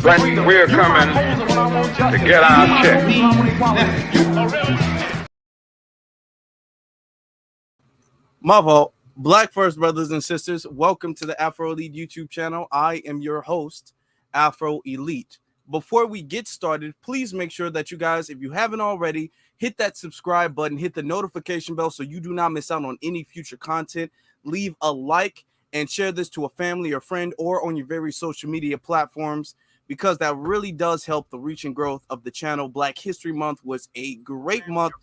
But we're coming to get our check. My fault. Black first, brothers and sisters. Welcome to the Afro Elite YouTube channel. I am your host, Afro Elite. Before we get started, please make sure that you guys, if you haven't already, hit that subscribe button, hit the notification bell so you do not miss out on any future content. Leave a like and share this to a family or friend or on your various social media platforms, because that really does help the reach and growth of the channel. Black History Month was a great month.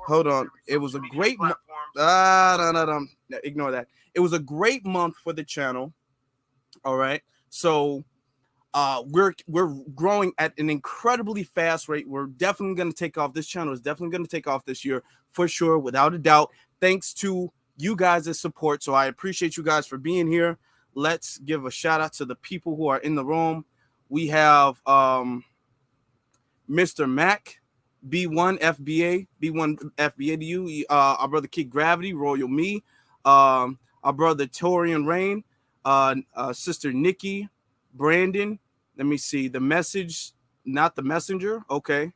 Hold on. It was a great month. Ignore that. It was a great month for the channel. All right. So we're growing at an incredibly fast rate. We're definitely going to take off. This channel is definitely going to take off this year for sure, without a doubt, thanks to you guys' support. So I appreciate you guys for being here. Let's give a shout out to the people who are in the room. We have Mr. Mac, B1 FBA to you, our brother Kid Gravity, Royal Me, our brother Torian Rain, sister Nikki, Brandon. Let me see the message, not the messenger. Okay,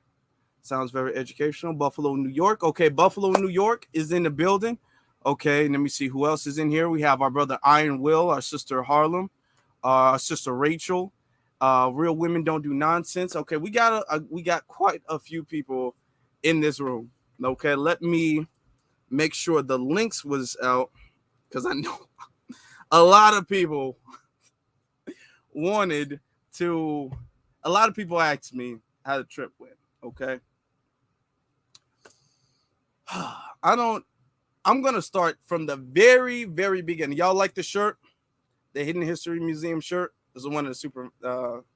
sounds very educational. Buffalo, New York. Okay, Buffalo, New York is in the building. Okay, let me see who else is in here. We have our brother Iron Will, our sister Harlem, our sister Rachel. Real women don't do nonsense. Okay, we got quite a few people in this room. Okay, let me make sure the links was out, because I know a lot of people a lot of people asked me how the trip went. Okay, I'm gonna start from the very, very beginning. Y'all like the shirt, the Hidden History Museum shirt? This is one of the super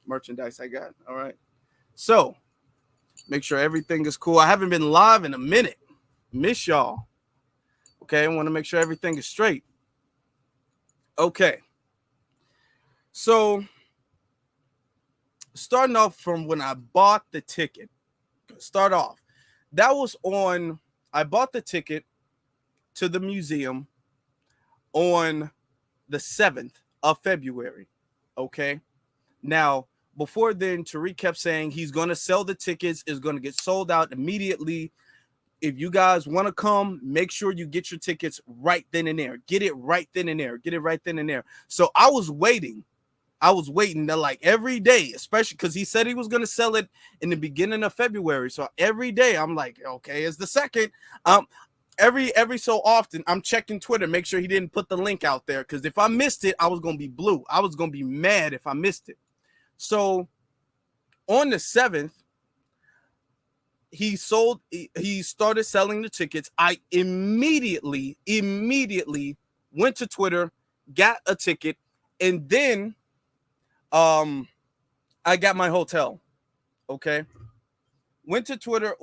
merchandise I got. All right. So make sure everything is cool. I haven't been live in a minute. Miss y'all. Okay. I want to make sure everything is straight. Okay. So starting off from when I bought the ticket. Start off. I bought the ticket to the museum on the 7th of February. Okay. Now, before then, Tariq kept saying he's going to sell the tickets, is going to get sold out immediately. If you guys want to come, make sure you get your tickets right then and there. Get it right then and there. Get it right then and there. So I was waiting to, like, every day, especially because he said he was going to sell it in the beginning of February. So every day I'm like, okay, it's the 2nd. Every so often I'm checking Twitter, make sure he didn't put the link out there, because if I missed it, I was going to be blue. I was going to be mad if I missed it. So on the 7th, he started selling the tickets. I immediately went to Twitter, got a ticket, and then I got my hotel. Okay. Went to Twitter,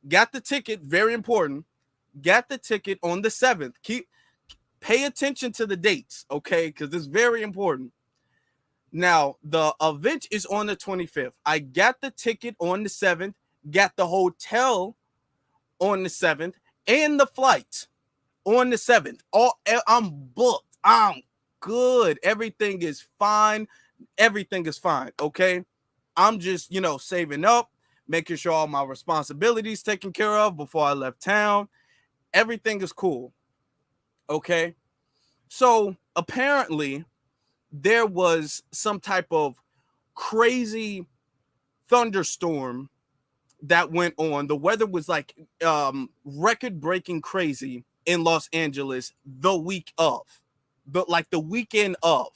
got the ticket, very important. Got the ticket on the 7th. Pay attention to the dates, okay? Because it's very important. Now, the event is on the 25th. I got the ticket on the 7th, got the hotel on the 7th, and the flight on the 7th. I'm booked. I'm good. Everything is fine. Everything is fine, okay? I'm just, saving up, making sure all my responsibilities taken care of before I left town. Everything is cool. Okay. So apparently there was some type of crazy thunderstorm that went on. The weather was like record-breaking crazy in Los Angeles the week of, but like the weekend of.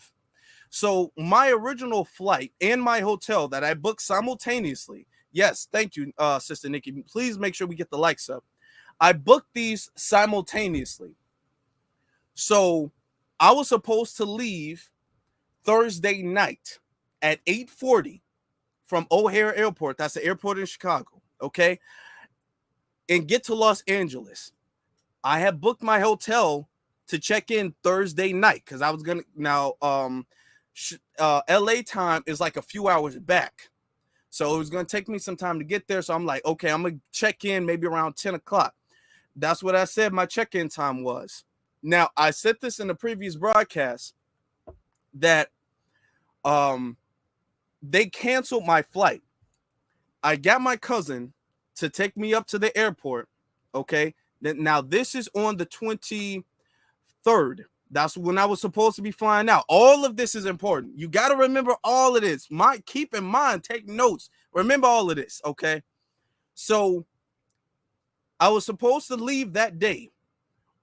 So my original flight and my hotel that I booked simultaneously. Yes, thank you, Sister Nikki. Please make sure we get the likes up. I booked these simultaneously. So I was supposed to leave Thursday night at 8:40 from O'Hare Airport. That's the airport in Chicago. Okay. And get to Los Angeles. I had booked my hotel to check in Thursday night because I was going to now, LA time is like a few hours back. So it was going to take me some time to get there. So I'm like, okay, I'm going to check in maybe around 10 o'clock. That's what I said my check-in time was. Now, I said this in the previous broadcast that They canceled my flight. I got my cousin to take me up to the airport. Okay. Now this is on the 23rd. That's when I was supposed to be flying out. All of this is important. You got to remember all of this. Keep in mind, take notes. Remember all of this. Okay. So I was supposed to leave that day.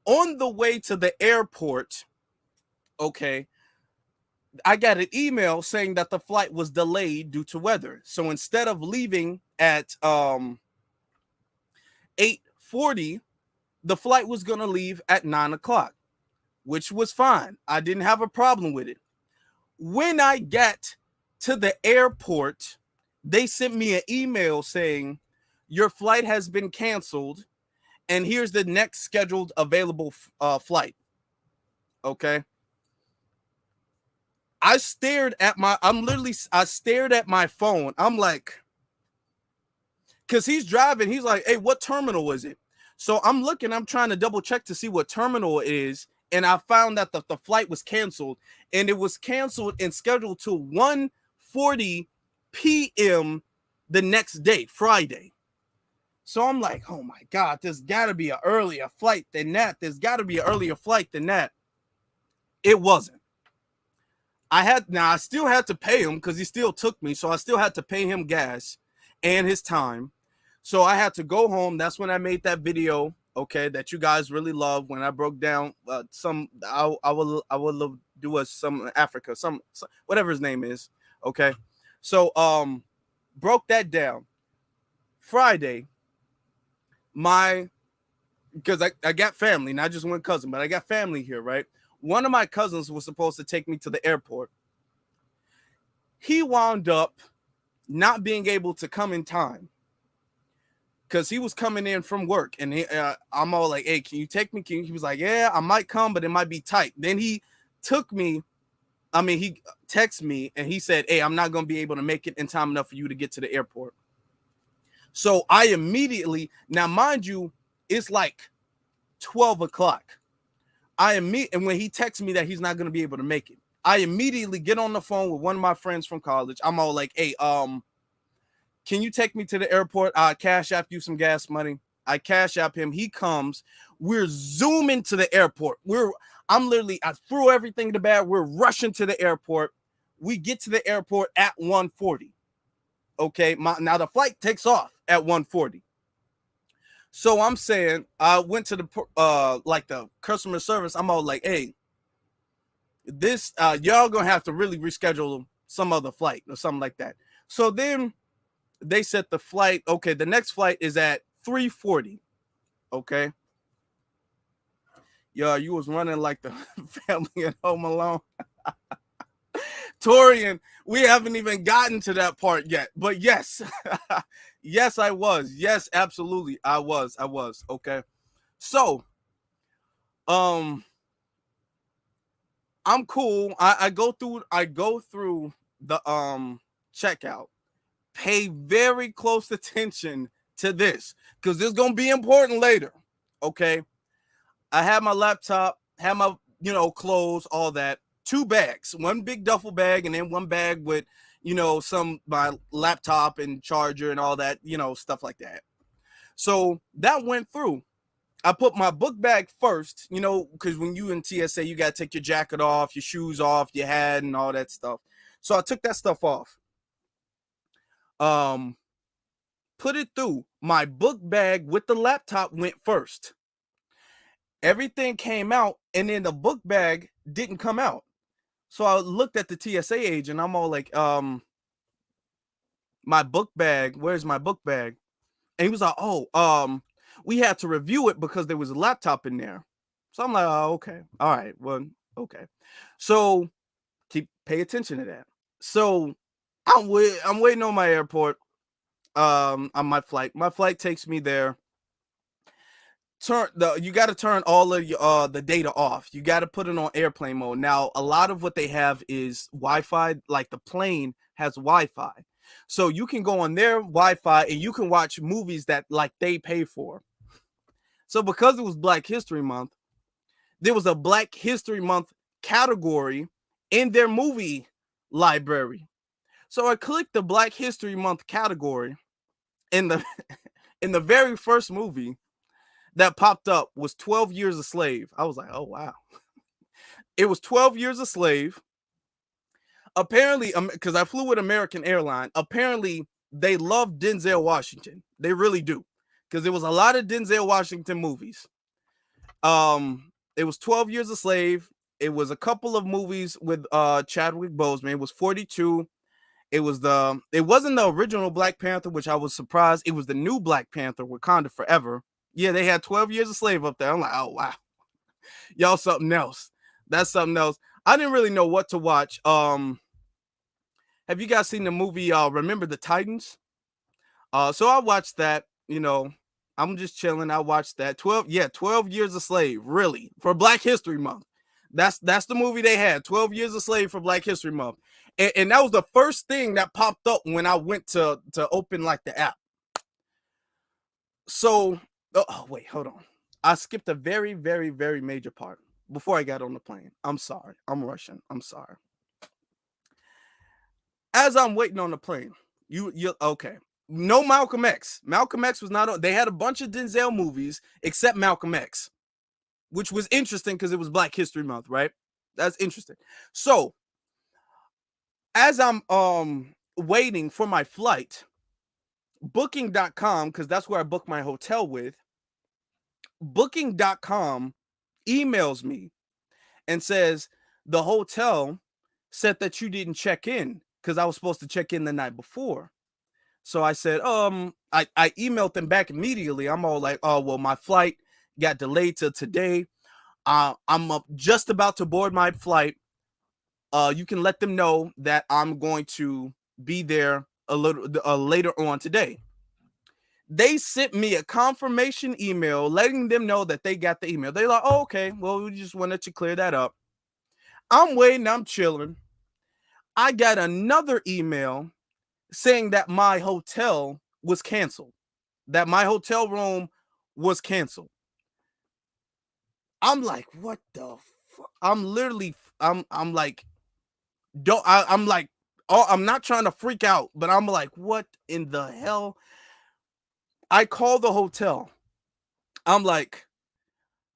On the way to the airport, okay, I got an email saying that the flight was delayed due to weather. So instead of leaving at 8:40, the flight was going to leave at 9 o'clock, which was fine. I didn't have a problem with it. When I got to the airport, they sent me an email saying, your flight has been canceled, and here's the next scheduled available flight. Okay. I stared at my phone. I'm like, because he's driving. He's like, hey, what terminal is it? So I'm looking, I'm trying to double check to see what terminal it is. And I found that the flight was canceled, and it was canceled and scheduled to 1:40 p.m. the next day, Friday. So I'm like, oh my God, there's got to be an earlier flight than that. It wasn't. I still had to pay him because he still took me. So I still had to pay him gas and his time. So I had to go home. That's when I made that video, okay, that you guys really love, when I broke down I will do some Africa, some whatever his name is, okay. So broke that down. Friday, because I got family, not just one cousin, but I got family here, right? One of my cousins was supposed to take me to the airport. He wound up not being able to come in time because he was coming in from work, and I'm all like, hey, can you take me? He was like, yeah, I might come, but it might be tight. Then he texted me, and he said, hey, I'm not going to be able to make it in time enough for you to get to the airport. So I immediately, now mind you, it's like 12 o'clock. And when he texts me that he's not going to be able to make it, I immediately get on the phone with one of my friends from college. I'm all like, hey, can you take me to the airport? I cash app you some gas money. I cash app him. He comes. We're zooming to the airport. I threw everything to the bag. We're rushing to the airport. We get to the airport at 1:40. Okay. Now the flight takes off at 1:40. So I'm saying, I went to the customer service. I'm all like, hey, this y'all gonna have to really reschedule some other flight or something like that. So then they said the flight, okay, the next flight is at 3:40. Okay. Yo, you was running like the family at Home Alone. Torian, we haven't even gotten to that part yet, but yes, yes, I was. Yes, absolutely. I was. Okay. So, I'm cool. I go through the checkout. Pay very close attention to this because this is going to be important later. Okay. I have my laptop, have my, clothes, all that. 2 bags, one big duffel bag, and then one bag with, my laptop and charger and all that, stuff like that. So that went through. I put my book bag first, because when you in TSA, you got to take your jacket off, your shoes off, your hat, and all that stuff. So I took that stuff off. Put it through. My book bag with the laptop went first. Everything came out, and then the book bag didn't come out. So I looked at the TSA agent. I'm all like, my book bag, where's my book bag? And he was like, oh, we had to review it because there was a laptop in there. So I'm like, oh, okay. All right. Well, okay. So pay attention to that. So I'm waiting on my airport, on my flight. My flight takes me there. You got to turn all of your the data off. You got to put it on airplane mode. Now, a lot of what they have is Wi-Fi. Like the plane has Wi-Fi, so you can go on their Wi-Fi and you can watch movies that like they pay for. So because it was Black History Month, there was a Black History Month category in their movie library. So I clicked the Black History Month category, and the in the very first movie that popped up was 12 Years a Slave. I was like, oh wow. It was 12 Years a Slave. Apparently, because I flew with American Airline, apparently they love Denzel Washington. They really do. Because there was a lot of Denzel Washington movies. It was 12 Years a Slave. It was a couple of movies with Chadwick Boseman. It was 42. It wasn't the original Black Panther, which I was surprised. It was the new Black Panther, Wakanda Forever. Yeah, they had 12 Years a Slave up there. I'm like, oh wow. Y'all something else. That's something else. I didn't really know what to watch. Have you guys seen the movie Remember the Titans? So I watched that, I'm just chilling. I watched that. 12 Years a Slave, really, for Black History Month. That's the movie they had, 12 Years a Slave for Black History Month. And that was the first thing that popped up when I went to open like the app. So, oh wait, hold on. I skipped a very, very, very major part before I got on the plane. I'm sorry. I'm rushing. I'm sorry. As I'm waiting on the plane, you okay. No Malcolm X. Malcolm X was not on. They had a bunch of Denzel movies except Malcolm X, which was interesting because it was Black History Month, right? That's interesting. So, as I'm waiting for my flight, booking.com, because that's where I booked my hotel with, booking.com emails me and says the hotel said that you didn't check in because I was supposed to check in the night before. So I said, I emailed them back immediately. I'm all like, oh, well, my flight got delayed till today. I'm just about to board my flight. You can let them know that I'm going to be there a little later on today. They sent me a confirmation email letting them know that they got the email. They're like, oh, okay, well, we just wanted to clear that up. I'm waiting, I'm chilling. I got another email saying that my hotel was canceled, that my hotel room was canceled. I'm like, what the fuck? I'm like, I'm not trying to freak out, but I'm like, what in the hell? I call the hotel. I'm like,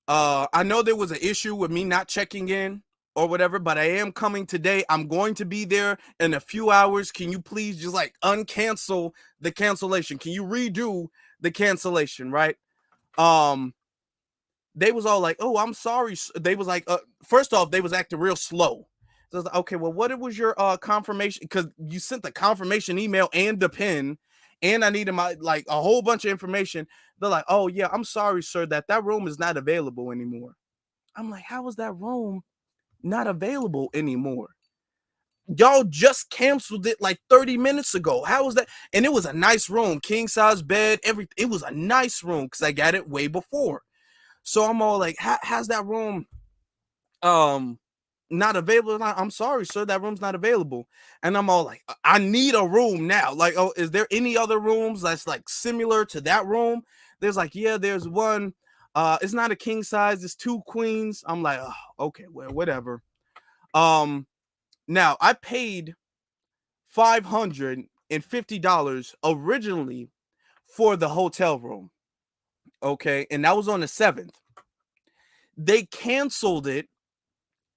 I know there was an issue with me not checking in or whatever, but I am coming today. I'm going to be there in a few hours. Can you please just like uncancel the cancellation? Can you redo the cancellation, right? They was all like, oh, I'm sorry. They was like, first off, they was acting real slow. So I was like, okay, well, what was your confirmation? Because you sent the confirmation email and the pin, and I needed my like a whole bunch of information. They're like, oh yeah, I'm sorry, sir, that room is not available anymore. I'm like, how is that room not available anymore? Y'all just canceled it like 30 minutes ago. How was that? And it was a nice room, king size bed, everything. It was a nice room because I got it way before. So I'm all like, how's that room not available? I'm sorry, sir, that room's not available. And I'm all like, I need a room now. Like, oh, is there any other rooms that's like similar to that room? There's like, yeah, there's one. It's not a king size, it's 2 queens. I'm like, oh, okay, well, whatever. Now I paid $550 originally for the hotel room. Okay, and that was on the 7th. They canceled it.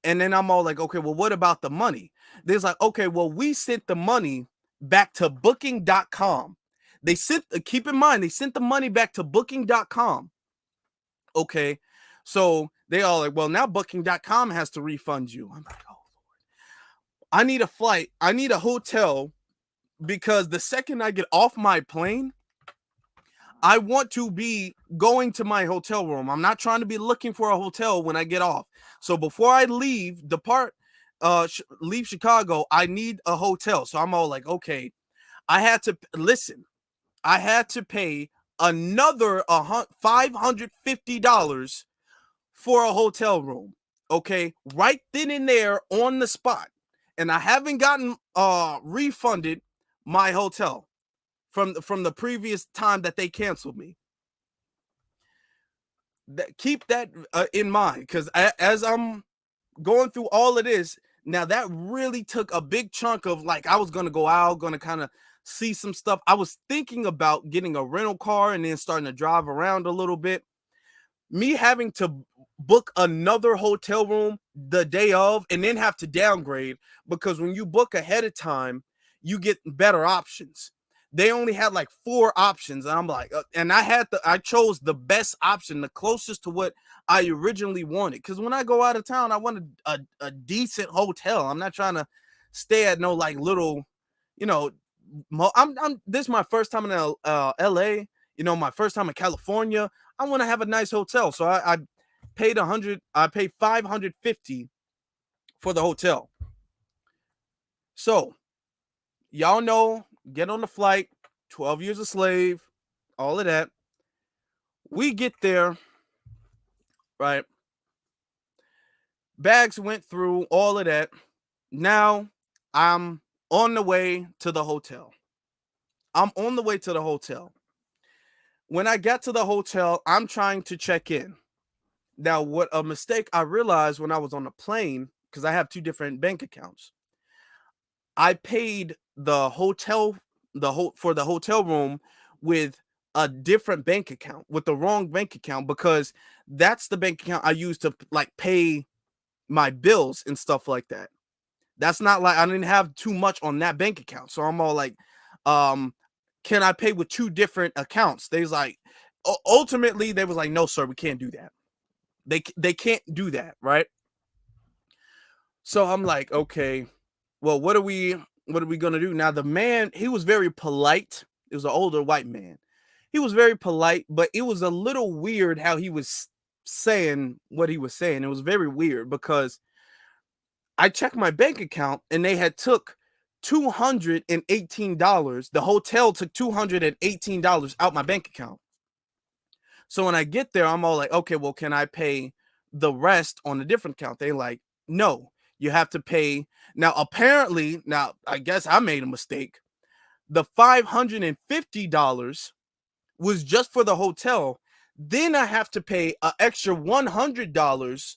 And then I'm all like, okay, well, what about the money? There's like, okay, well, we sent the money back to booking.com. Keep in mind, they sent the money back to booking.com. Okay. So they all like, well, now booking.com has to refund you. I'm like, oh, Lord. I need a flight. I need a hotel because the second I get off my plane, I want to be going to my hotel room. I'm not trying to be looking for a hotel when I get off. So before I leave Chicago, I need a hotel. So I'm all like, okay, I had to pay another $550 for a hotel room. Okay, right then and there on the spot. And I haven't gotten refunded my hotel from the previous time that they canceled me. Keep that in mind, because as I'm going through all of this, Now that really took a big chunk of like, I was gonna go out, gonna kind of see some stuff. I was thinking about getting a rental car and then starting to drive around a little bit. Me having to book another hotel room the day of and then have to downgrade, because when you book ahead of time, you get better options. They only had like 4 options, and I'm like, and I chose the best option, the closest to what I originally wanted. Because when I go out of town, I want a decent hotel. I'm not trying to stay at no like little, you know, I'm this is my first time in LA, my first time in California. I want to have a nice hotel. So I paid 100, I paid 550 for the hotel. So y'all know, get on the flight, 12 years a slave, all of that. We get there, right? Bags went through all of that. Now I'm on the way to the hotel. I'm on the way to the hotel. When I got to the hotel, I'm trying to check in. Now, what a mistake I realized when I was on the plane, because I have 2 different bank accounts. I paid the hotel, for the hotel room with a different bank account, with the wrong bank account, because that's the bank account I use to like pay my bills and stuff like that. That's not like, I didn't have too much on that bank account. So I'm all like, can I pay with 2 different accounts? They was like, ultimately they was like, no, sir, we can't do that. They can't do that, right? So I'm like, okay, well, what are we gonna do now? The man, he was very polite. It was an older white man. He was very polite, but it was a little weird how he was saying what he was saying. It was very weird because I checked my bank account and they had took $218. The hotel took $218 out my bank account. So when I get there, I'm all like, okay, well, can I pay the rest on a different account? They like, no, you have to pay. Now, apparently, I guess I made a mistake. The $550 was just for the hotel. Then I have to pay an extra $100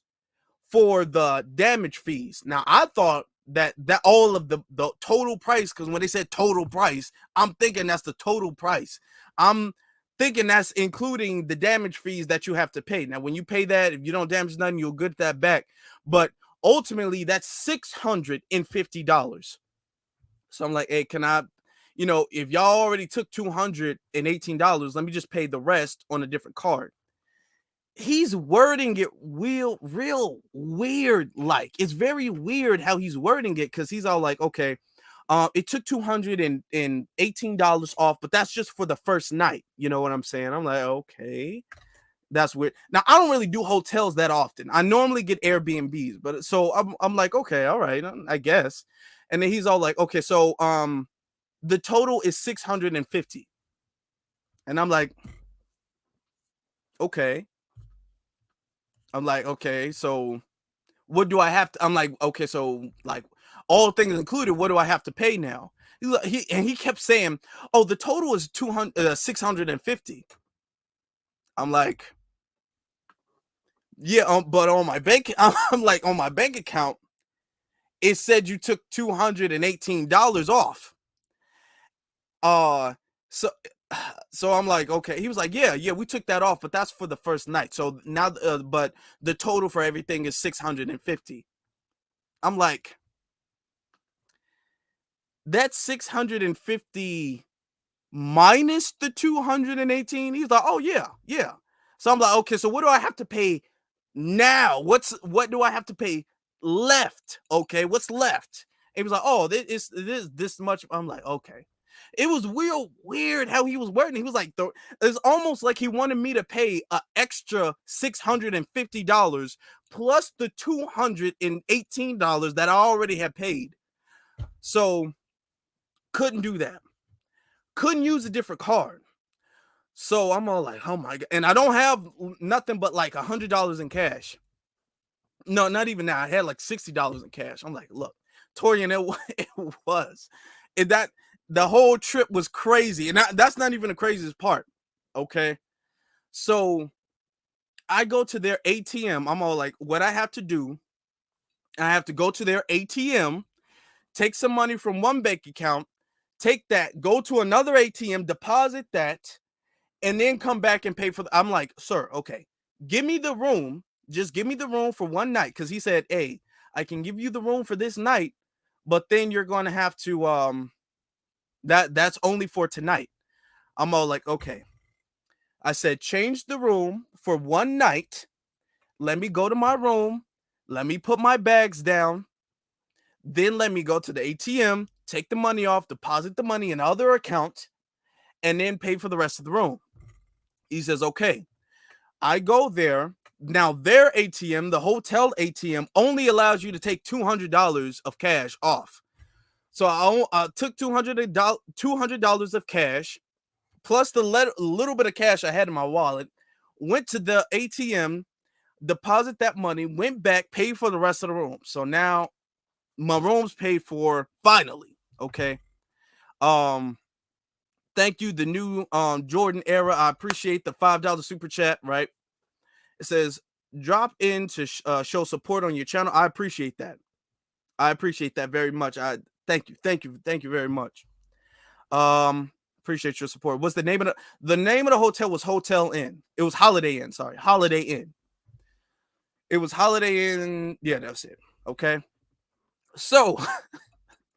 for the damage fees. Now, I thought that all of the total price, because when they said total price, I'm thinking that's the total price. I'm thinking that's including the damage fees that you have to pay. Now, when you pay that, if you don't damage nothing, you'll get that back. But ultimately, that's $650. So I'm like, hey, can I, if y'all already took $218, let me just pay the rest on a different card. He's wording it real weird. Like, it's very weird how he's wording it, because he's all like, okay, it took $218 off, but that's just for the first night. You know what I'm saying? I'm like, okay, that's weird. Now, I don't really do hotels that often. I normally get Airbnbs, but so I'm like, okay, all right, I guess. And then he's all like, okay, so the total is $650. And I'm like, okay. I'm like, okay, so what do I have to? I'm like, okay, so like all things included, what do I have to pay now? He kept saying, oh, the total is 650. I'm like, yeah, but on my bank, I'm like, on my bank account, it said you took $218 off. So I'm like, okay. He was like, yeah, we took that off, but that's for the first night. So now, but the total for everything is 650. I'm like, that's 650 minus the 218. He's like, oh yeah. So I'm like, okay, so what do I have to pay now? What do I have to pay left? Okay, what's left? And he was like, oh, it is this much. I'm like, okay. It was real weird how he was wording. He was like, it's almost like he wanted me to pay an extra $650 plus the $218 that I already had paid. So couldn't do that. Couldn't use a different card. So I'm all like, oh my God. And I don't have nothing but like $100 in cash. No, not even that. I had like $60 in cash. I'm like, look, Torian, it was. That the whole trip was crazy. And that's not even the craziest part. Okay. So I go to their ATM. I'm all like, what I have to do, I have to go to their ATM, take some money from one bank account, take that, go to another ATM, deposit that, and then come back and pay for the. I'm like, sir, okay, give me the room. Just give me the room for one night. Because he said, hey, I can give you the room for this night, but then you're going to have to, that's only for tonight. I'm all like, okay. I said, change the room for one night. Let me go to my room. Let me put my bags down. Then let me go to the ATM, take the money off, deposit the money in other account, and then pay for the rest of the room. He says, okay. I go there. Now, their ATM, the hotel ATM, only allows you to take $200 of cash off. So I took $200 of cash, plus the little bit of cash I had in my wallet, went to the ATM, deposit that money, went back, paid for the rest of the room. So now my room's paid for finally. Okay. Thank you, the new Jordan era. I appreciate the $5 super chat, right? It says, drop in to show support on your channel. I appreciate that. I appreciate that very much. Thank you very much. Appreciate your support. What's the name of the name of the hotel? Was Hotel Inn. It was Holiday Inn. Sorry, Holiday Inn. It was Holiday Inn. Yeah, that's it. Okay. So,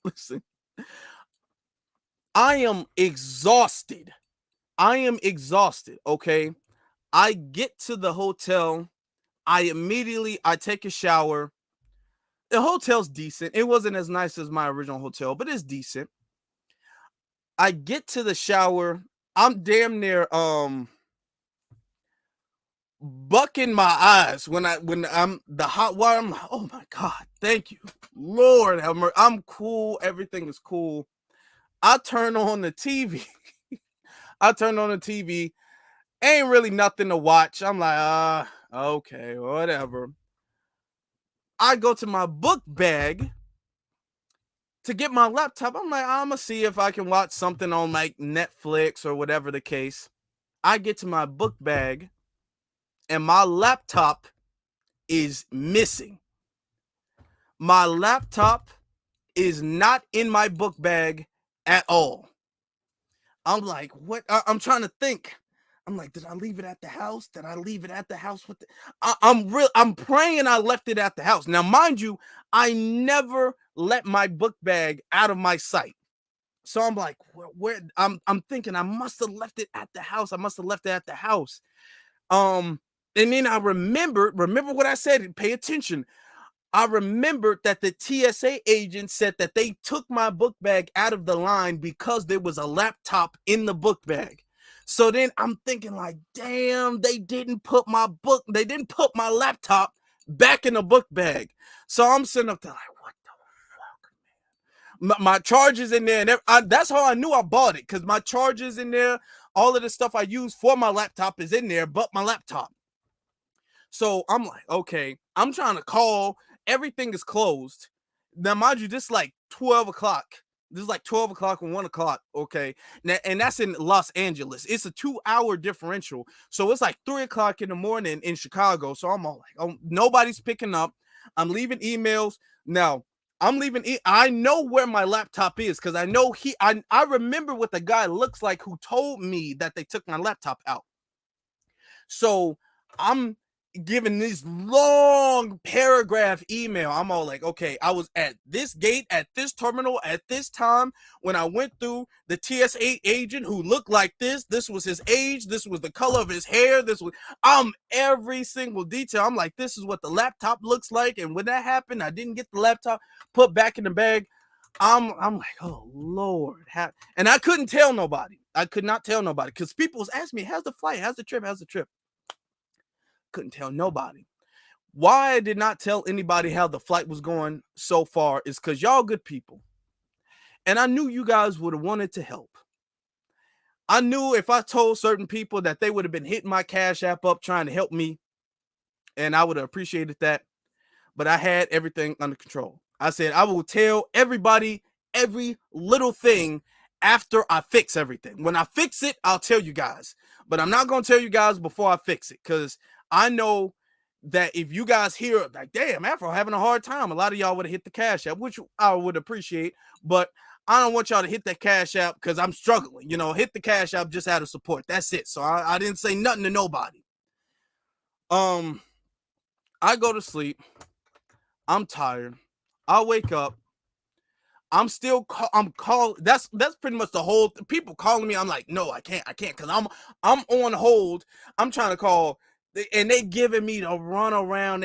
listen, I am exhausted. Okay. I get to the hotel. I take a shower. The hotel's decent. It wasn't as nice as my original hotel, but it's decent. I get to the shower. I'm damn near bucking my eyes when I'm the hot water. I'm like, oh my God, thank you, Lord have mercy. I'm cool. Everything is cool. I turn on the TV. Ain't really nothing to watch. I'm like, okay, whatever. I go to my book bag to get my laptop. I'm like, I'm gonna see if I can watch something on like Netflix or whatever the case. I get to my book bag and my laptop is missing. My laptop is not in my book bag at all. I'm like, what? I'm trying to think. I'm like, did I leave it at the house? I'm praying I left it at the house. Now, mind you, I never let my book bag out of my sight. So I'm like, where I'm thinking I must have left it at the house. And then I remember what I said, pay attention. I remembered that the TSA agent said that they took my book bag out of the line because there was a laptop in the book bag. So then I'm thinking like, damn, they didn't put my laptop back in the book bag. So I'm sitting up there like, what the fuck, man? My charger's in there, and that's how I knew I bought it, because my charger's in there. All of the stuff I use for my laptop is in there, but my laptop. So I'm like, okay, I'm trying to call. Everything is closed. Now, mind you, this is like 12 o'clock. This is like 12 o'clock and 1 o'clock. Okay. Now, and that's in Los Angeles. It's a 2-hour differential. So it's like 3 o'clock in the morning in Chicago. So I'm all like, oh, nobody's picking up. I'm leaving emails. Now, I know where my laptop is, because I know I remember what the guy looks like who told me that they took my laptop out. So I'm giving this long paragraph email. I'm all like, okay, I was at this gate, at this terminal, at this time, when I went through the TSA agent who looked like this. This was his age. This was the color of his hair. Every single detail. I'm like, this is what the laptop looks like. And when that happened, I didn't get the laptop put back in the bag. I'm like, oh Lord. And I couldn't tell nobody. I could not tell nobody, because people was asking me, how's the flight? How's the trip? Couldn't tell nobody. Why I did not tell anybody how the flight was going so far is because y'all good people. And I knew you guys would have wanted to help. I knew if I told certain people that they would have been hitting my Cash App up trying to help me, and I would have appreciated that. But I had everything under control. I said, I will tell everybody every little thing after I fix everything. When I fix it, I'll tell you guys. But I'm not going to tell you guys before I fix it, because I know that if you guys hear like, damn, Afro having a hard time, a lot of y'all would have hit the Cash App, which I would appreciate. But I don't want y'all to hit that Cash App because I'm struggling. Hit the Cash App just out of support. That's it. So I didn't say nothing to nobody. I go to sleep. I'm tired. I wake up. I'm call. That's pretty much the whole. People calling me. I'm like, no, I can't, because I'm on hold. I'm trying to call, and they giving me the runaround.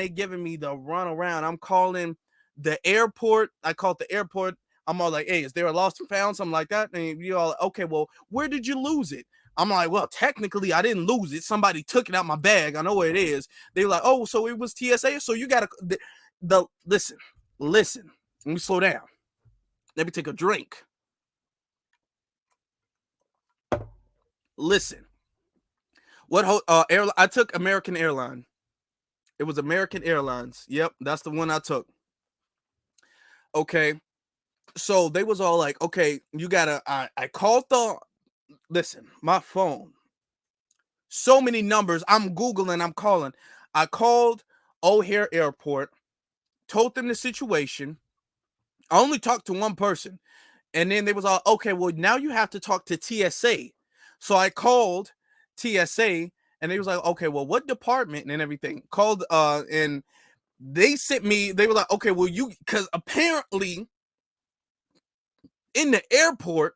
I'm calling the airport. I called the airport. I'm all like, hey, is there a lost and found, something like that? And you all, okay, well, where did you lose it? I'm like, well, technically, I didn't lose it. Somebody took it out my bag. I know where it is. They were like, oh, so it was TSA. So you gotta listen. Let me slow down. Let me take a drink. Listen. What airline? I took American Airline. It was American Airlines. Yep, that's the one I took. Okay. So they was all like, okay, you gotta, I called listen, my phone. So many numbers. I'm Googling, I'm calling. I called O'Hare Airport, told them the situation. I only talked to one person. And then they was all, okay, well, now you have to talk to TSA. So I called TSA and they was like, okay, well, what department and everything? Called and they sent me, they were like, okay, well, because apparently in the airport,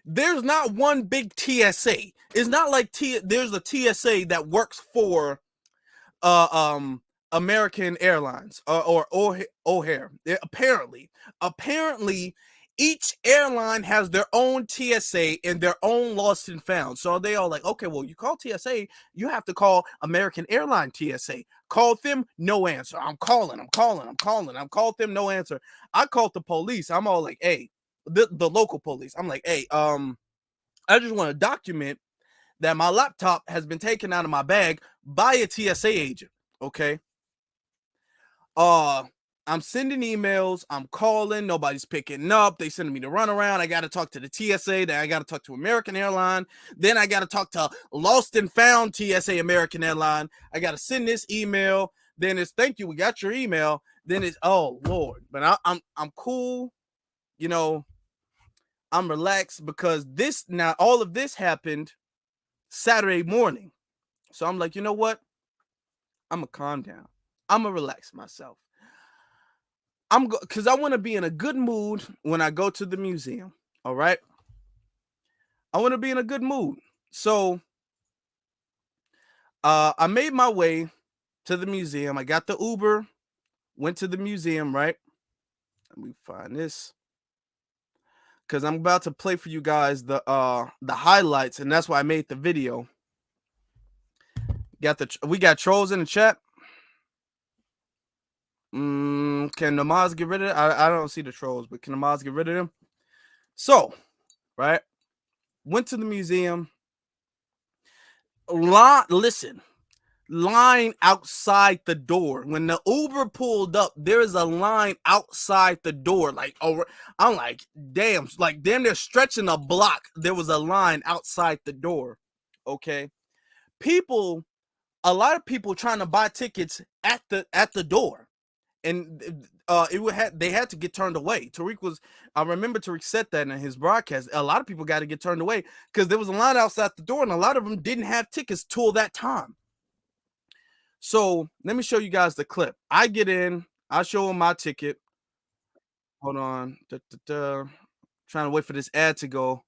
there's not one big TSA. It's not like there's a TSA that works for American Airlines or O'Hare. Apparently each airline has their own TSA and their own lost and found. So they all like, okay, well, you call TSA, you have to call American Airline TSA. Called them, no answer. I'm calling. I called them, no answer. I called the police. I'm all like, hey, the local police. I'm like, hey, I just want to document that my laptop has been taken out of my bag by a TSA agent. Okay. I'm sending emails. I'm calling. Nobody's picking up. They sending me the runaround. I got to talk to the TSA. Then I got to talk to American Airline. Then I got to talk to Lost and Found TSA American Airline. I got to send this email. Then it's thank you. We got your email. Then it's oh Lord. But I'm cool. I'm relaxed because all of this happened Saturday morning. So I'm like, you know what? I'm gonna calm down. I'm gonna relax myself. Because I want to be in a good mood when I go to the museum. All right. I want to be in a good mood. So I made my way to the museum. I got the Uber, went to the museum, right? Let me find this. Because I'm about to play for you guys the highlights, and that's why I made the video. We got trolls in the chat. Can Namaz get rid of it? I don't see the trolls, but can Namaz get rid of them? So, right, went to the museum. Line outside the door. When the Uber pulled up, there is a line outside the door. I'm like, damn, they're stretching a block. There was a line outside the door. Okay, a lot of people trying to buy tickets at the door. And they had to get turned away. I remember Tariq said that in his broadcast. A lot of people got to get turned away because there was a line outside the door, and a lot of them didn't have tickets till that time. So let me show you guys the clip. I get in, I show them my ticket. Hold on, trying to wait for this ad to go.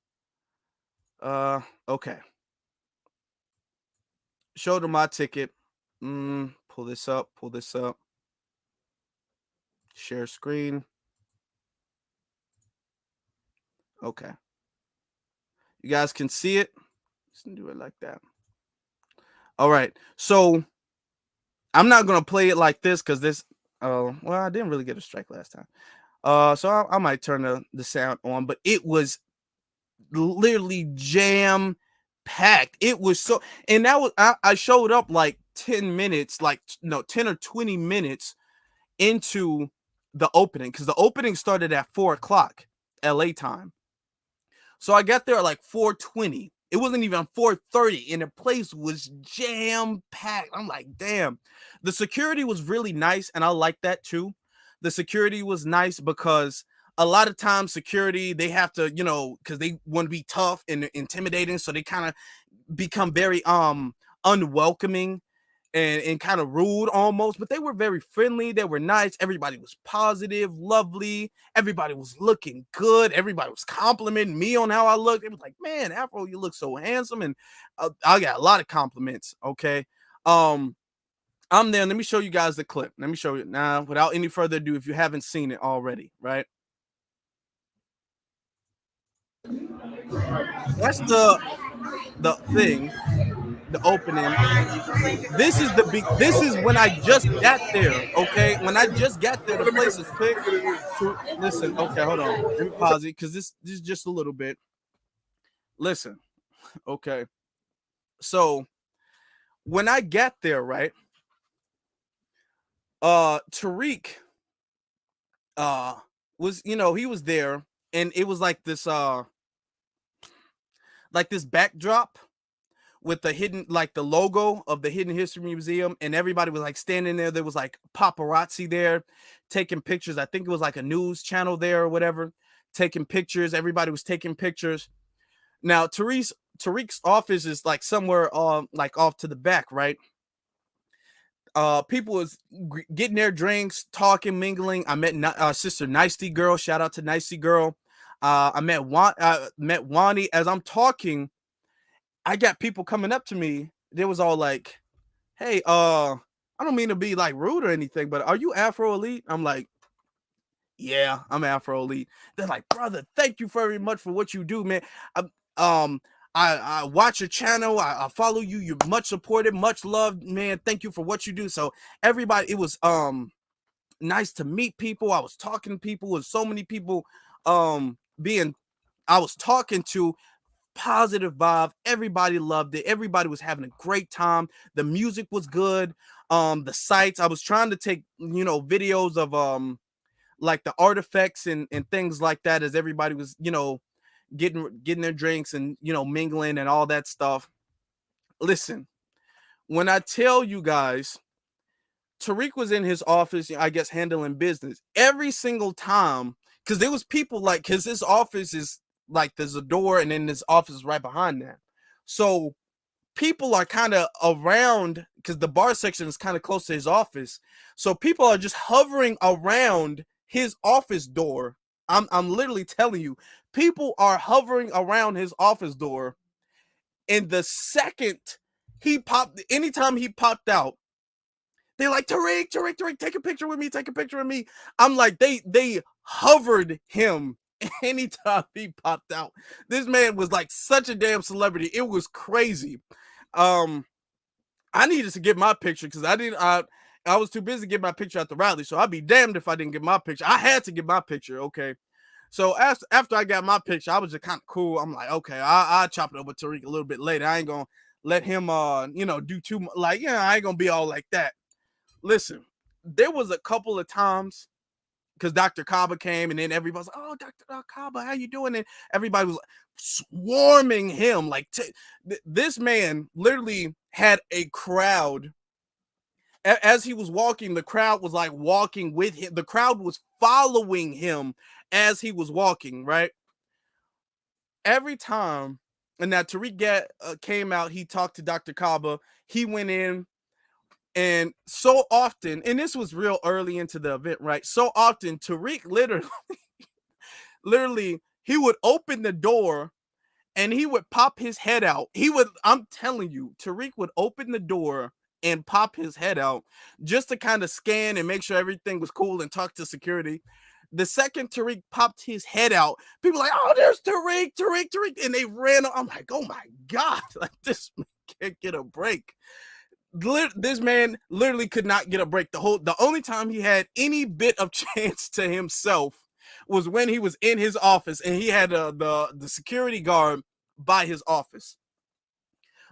Okay. Showed them my ticket. Pull this up. Share screen. Okay. You guys can see it. Just do it like that. All right. So I'm not gonna play it like this because this. Well, I didn't really get a strike last time. So I might turn the sound on, but it was literally jam packed. It was so, and that was I showed up like 10 minutes, 10 or 20 minutes into the opening because the opening started at 4:00 LA time. So I got there at like 4:20. It wasn't even 4:30, and the place was jam packed. I'm like, damn. The security was really nice, and I like that too. The security was nice because a lot of times security they have to, because they want to be tough and intimidating, so they kind of become very unwelcoming and kind of rude almost, but they were very friendly. They were nice. Everybody was positive, lovely. Everybody was looking good. Everybody was complimenting me on how I looked. It was like, man, Afro, you look so handsome. And I got a lot of compliments. Okay. I'm there. Let me show you guys the clip. Let me show you now without any further ado, if you haven't seen it already, right? That's the thing, the opening. This is this is when I just got there. Okay, when I just got there, the place is quick to listen. Okay, hold on, let me pause it because this is just a little bit. Listen, okay, so when I got there, right, Tariq was, he was there, and it was like this backdrop with the hidden, like the logo of the Hidden History Museum, and everybody was like standing there. There was like paparazzi there taking pictures. I think it was like a news channel there or whatever, taking pictures. Everybody was taking pictures. Now Tariq's office is like somewhere like off to the back, right? People was getting their drinks, talking, mingling. I met Sister Nicety Girl. Shout out to Nicety Girl. I met Wani. As I'm talking, I got people coming up to me. They was all like, "Hey, I don't mean to be like rude or anything, but are you Afro Elite?" I'm like, "Yeah, I'm Afro Elite." They're like, "Brother, thank you very much for what you do, man. I, um, I watch your channel. I follow you. You're much supported, much loved, man. Thank you for what you do." So everybody, it was nice to meet people. I was talking to people, and so many people being I was talking to. Positive vibe. Everybody loved it. Everybody was having a great time. The music was good. The sites, I was trying to take, videos of like the artifacts and things like that, as everybody was, getting their drinks and, mingling and all that stuff. Listen, when I tell you guys, Tariq was in his office, I guess, handling business every single time, because there was people like, because his office is like, there's a door and then his office is right behind that. So people are kind of around, because the bar section is kind of close to his office. So people are just hovering around his office door. I'm literally telling you, people are hovering around his office door. And the second anytime he popped out, they're like, Tariq, take a picture with me, take a picture with me. I'm like, they hovered him anytime he popped out. This man was like such a damn celebrity. It was crazy. I needed to get my picture because I was too busy to get my picture at the rally. So I'd be damned if I didn't get my picture. I had to get my picture, okay. So after I got my picture, I was just kind of cool. I'm like, okay, I'll chop it up with Tariq a little bit later. I ain't gonna let him do too much. Like, I ain't gonna be all like that. Listen, there was a couple of times because Dr. Kaba came, and then everybody was like, "Oh, Dr. Kaba, how you doing?" And everybody was swarming him. Like, this man literally had a crowd. As he was walking, the crowd was like walking with him. The crowd was following him as he was walking, right? Every time, and that Tariq came out, he talked to Dr. Kaba. He went in. And so often, and this was real early into the event, right? So often, Tariq literally, he would open the door and he would pop his head out. I'm telling you, Tariq would open the door and pop his head out just to kind of scan and make sure everything was cool and talk to security. The second Tariq popped his head out, people were like, "Oh, there's Tariq," and they ran. I'm like, "Oh my God, like this man can't get a break." This man literally could not get a break. The only time he had any bit of chance to himself was when he was in his office and he had the security guard by his office.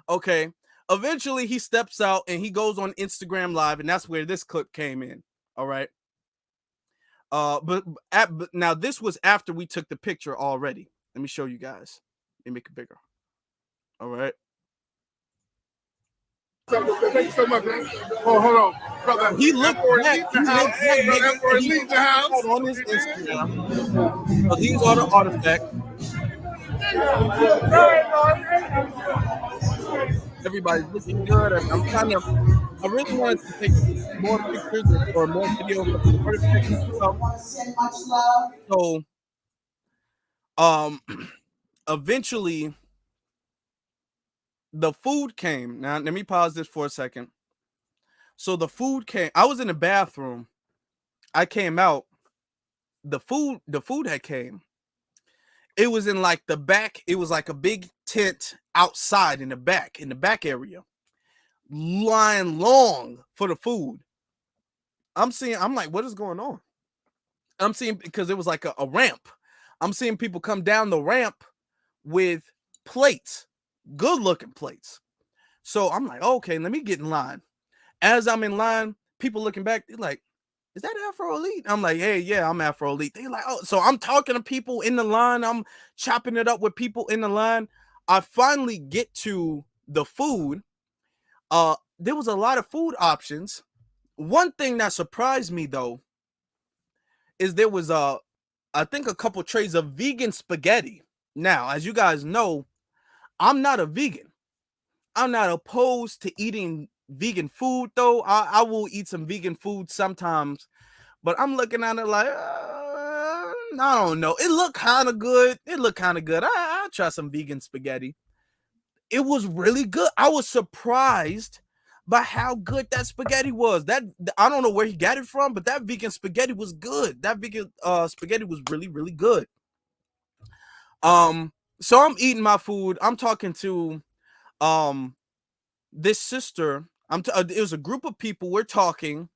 Okay. Eventually he steps out and he goes on Instagram Live, and that's where this clip came in. All right. But now this was after we took the picture already. Let me show you guys. Let me make it bigger. All right. Thank you so much, man. Oh, hold on. Brother, He looked back. He looked back, nigga, and he leave the house. put on his Instagram. So these are the artifacts. Everybody's looking good. I'm trying to. I really wanted to take more pictures or more videos of the artifacts and stuff. So, eventually, the food came. Now, let me pause this for a second. So the food came. I was in the bathroom. I came out. The food had came. It was in like the back. It was like a big tent outside in the back area. Line long for the food. I'm like, what is going on? I'm seeing, because it was like a ramp. I'm seeing people come down the ramp with plates, good looking plates. So I'm like, okay, let me get in line. As I'm in line, people looking back, they're like, is that Afro Elite? I'm like, hey, yeah, I'm Afro Elite. They're like, oh, so I'm talking to people in the line. I'm chopping it up with people in the line. I finally get to the food. There was a lot of food options. One thing that surprised me though is there was I think a couple trays of vegan spaghetti. Now, as you guys know, I'm not a vegan. I'm not opposed to eating vegan food though. I will eat some vegan food sometimes, but I'm looking at it like I don't know. It looked kind of good. I'll try some vegan spaghetti. It was really good. I was surprised by how good that spaghetti was. That I don't know where he got it from, but that vegan spaghetti was good. That vegan spaghetti was really, really good. So I'm eating my food. I'm talking to this sister. It was a group of people. We're talking,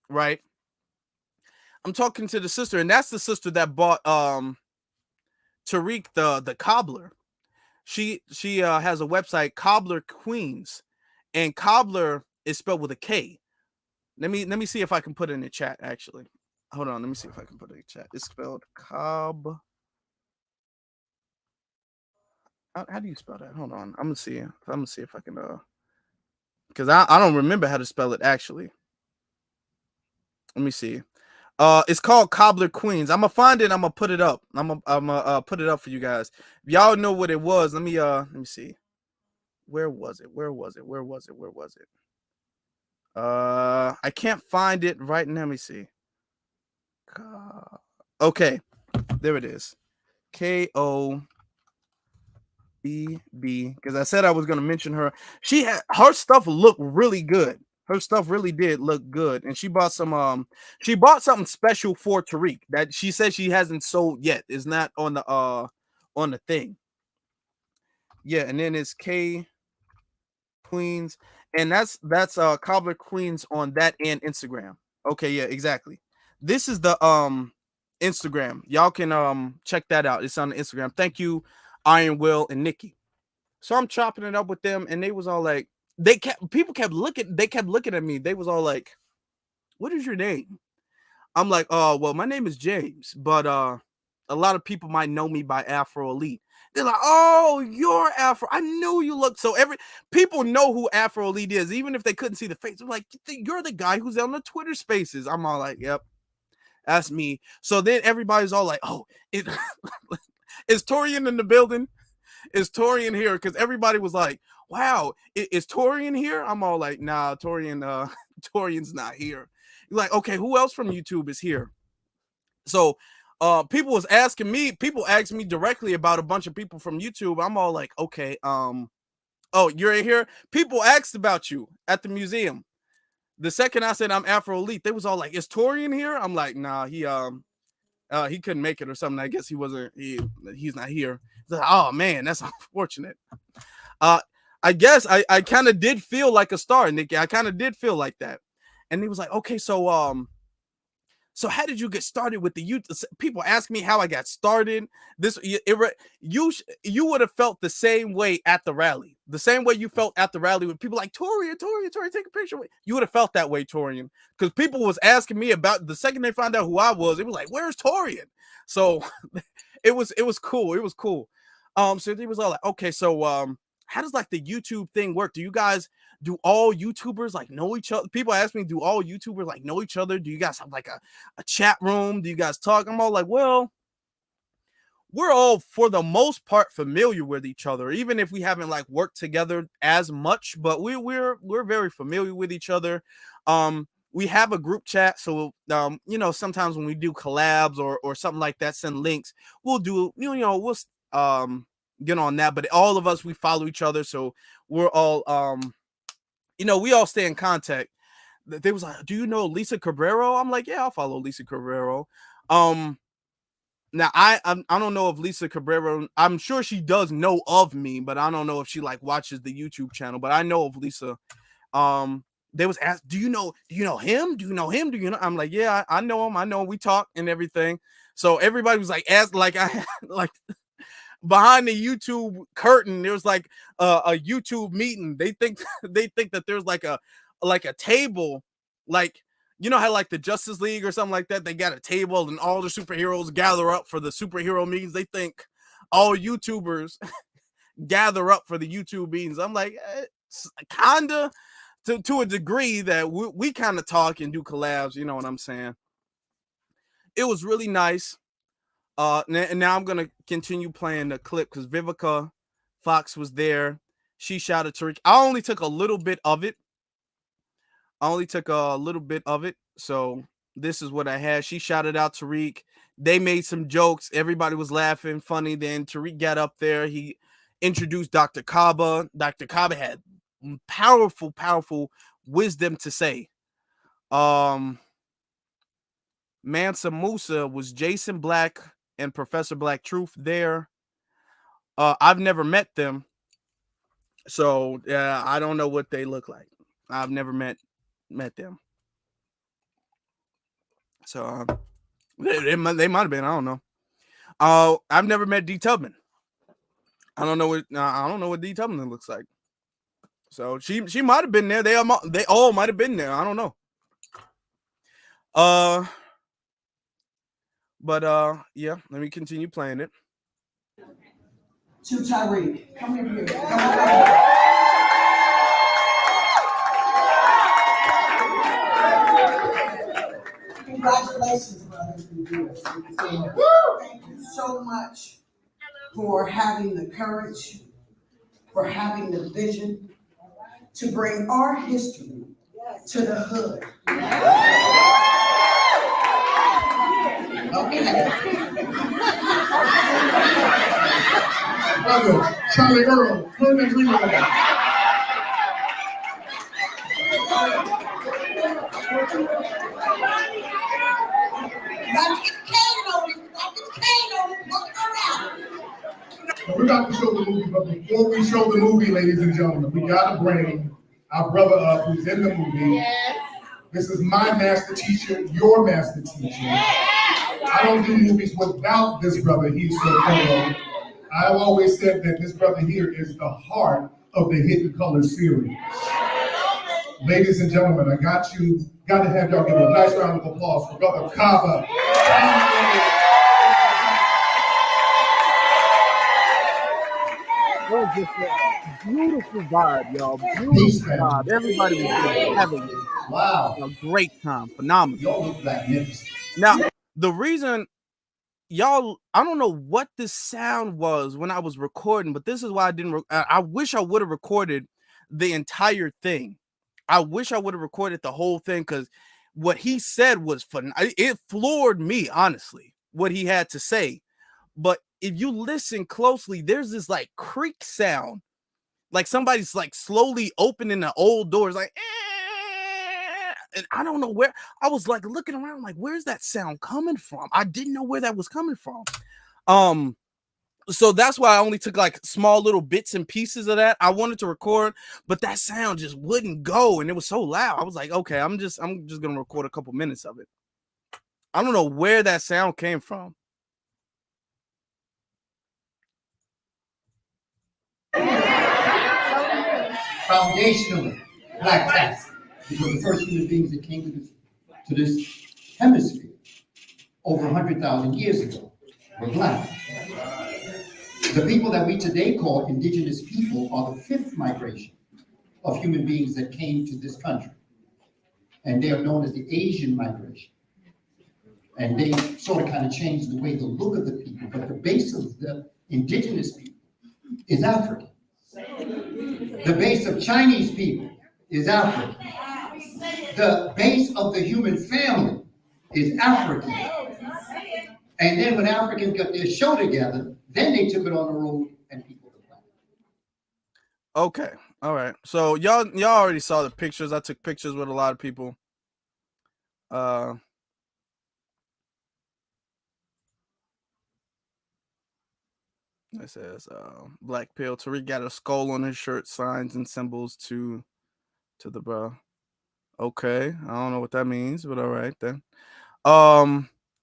right? I'm talking to the sister, and that's the sister that bought Tariq the cobbler. She has a website, Cobbler Queens, and cobbler is spelled with a K. Let me see if I can put it in the chat. Actually, hold on. Let me see if I can put it in the chat. It's spelled Cobb. How do you spell that? Hold on. I'm gonna see. If I can because I don't remember how to spell it actually. Let me see. It's called Cobbler Queens. I'm gonna find it. I'm gonna put it up. I'm gonna put it up for you guys. If y'all know what it was, let me see. Where was it? I can't find it right now. Let me see. Okay, there it is. KOBB. Because I said I was gonna mention her. Her stuff looked really good. Her stuff really did look good, and she bought something special for Tariq that she said she hasn't sold yet. It's not on the thing. Yeah, and then it's K Queens, and that's Cobbler Queens on that and Instagram. Okay, yeah, exactly. This is the Instagram. Y'all can check that out. It's on the Instagram. Thank you, Iron Will and Nikki. So I'm chopping it up with them, and they was all like, they kept looking at me. They was all like, what is your name? I'm like, well, my name is James, but a lot of people might know me by Afro Elite. They're like, oh, you're Afro. I knew you looked so. People know who Afro Elite is, even if they couldn't see the face. They're like, you're the guy who's on the Twitter Spaces. I'm all like, yep, that's me. So then everybody's all like, oh, is Torian in the building? Is Torian here? Because everybody was like, wow, is Torian here? I'm all like, nah, Torian's not here. Like, okay, who else from YouTube is here? So people asked me directly about a bunch of people from YouTube. I'm all like, okay, oh, you're in here? People asked about you at the museum. The second I said I'm Afro Elite, they was all like, is Torian here? I'm like, nah, he couldn't make it or something. I guess he's not here. Like, oh man, that's unfortunate. I guess I kind of did feel like a star, Nikki. I kind of did feel like that. And he was like, okay, so how did you get started with the youth? People ask me how I got started. You would have felt the same way at the rally. The same way you felt at the rally with people like Torian, take a picture. You would have felt that way, Torian, because people was asking me about the second they found out who I was. It was like, where's Torian? So it was cool. It was cool. So he was all like, okay, so how does like the YouTube thing work? Do all YouTubers like know each other? People ask me, do all YouTubers like know each other? Do you guys have like a chat room? Do you guys talk? I'm all like, well, we're all for the most part familiar with each other, even if we haven't like worked together as much, but we're very familiar with each other. We have a group chat, so you know, sometimes when we do collabs or something like that, send links, we'll do, we'll get on that. But all of us, we follow each other, so we're all we all stay in contact. They was like, do you know Lisa Cabrero? I'm like, yeah, I'll follow Lisa Cabrero. Now I don't know if Lisa Cabrero, I'm sure she does know of me, but I don't know if she like watches the YouTube channel. But I know of Lisa. They was asked, do you know him? Do you know him? Do you know? I'm like, yeah, I know him. I know him. We talk and everything. So everybody was like, asked, like I like behind the YouTube curtain, there was like a YouTube meeting. They think that there's like a table, like, you know how like the Justice League or something like that, they got a table and all the superheroes gather up for the superhero meetings. They think all YouTubers gather up for the YouTube meetings. I'm like, kinda to a degree that we kind of talk and do collabs. You know what I'm saying? It was really nice. And now I'm gonna continue playing the clip because Vivica Fox was there. She shouted Tariq. I only took a little bit of it. So this is what I had. She shouted out Tariq. They made some jokes. Everybody was laughing, funny. Then Tariq got up there. He introduced Dr. Kaba. Dr. Kaba had powerful wisdom to say. Mansa Musa was Jason Black and Professor Black Truth there. I've never met them, so I don't know what they look like. I've never met them. So they might have been. I don't know. I've never met D Tubman. I don't know what D Tubman looks like. So she might have been there. They all might have been there. I don't know. But yeah, let me continue playing it. To Tariq, come here. Come. Congratulations, brother. Thank you so much for having the courage, for having the vision to bring our history to the hood. Okay. Brother, Charlie Earl, turn that reload. We're about to show the movie, but before we show the movie, ladies and gentlemen, we gotta bring our brother up who's in the movie. Yes. This is my master teacher, your master teacher. Yes. I don't do movies without this brother. He's so thorough. I've always said that this brother here is the heart of the Hidden Color series. Ladies and gentlemen, I got to have y'all give a nice round of applause for Brother Kaba. It was just a beautiful vibe, y'all. Beautiful vibe. Everybody was just having a great time. Phenomenal. Y'all look magnificent. Now, the reason, y'all, I don't know what this sound was when I was recording, but this is why I didn't. I wish I would have recorded the entire thing. I wish I would have recorded the whole thing because what he said was fun. It floored me, honestly, what he had to say. But if you listen closely, there's this like creak sound, like somebody's like slowly opening the old doors, like, and I don't know where. I was like looking around, like, where's that sound coming from? I didn't know where that was coming from. So that's why I only took like small little bits and pieces of that. I wanted to record, but that sound just wouldn't go, and it was so loud. I was like, okay, I'm just gonna record a couple minutes of it. I don't know where that sound came from. Foundationally black cats, because the first human beings that came to this hemisphere over 100,000 years ago were black. The people that we today call indigenous people are the fifth migration of human beings that came to this country. And they are known as the Asian migration. And they sort of kind of changed the way the look of the people, but the base of the indigenous people is African. The base of Chinese people is African. The base of the human family is African. And then when Africans got their show together, then they took it on the road and people the planet. Okay. All right. So y'all already saw the pictures. I took pictures with a lot of people. It says Black Pill. Tariq got a skull on his shirt, signs and symbols to the bro. Okay. I don't know what that means, but all right then.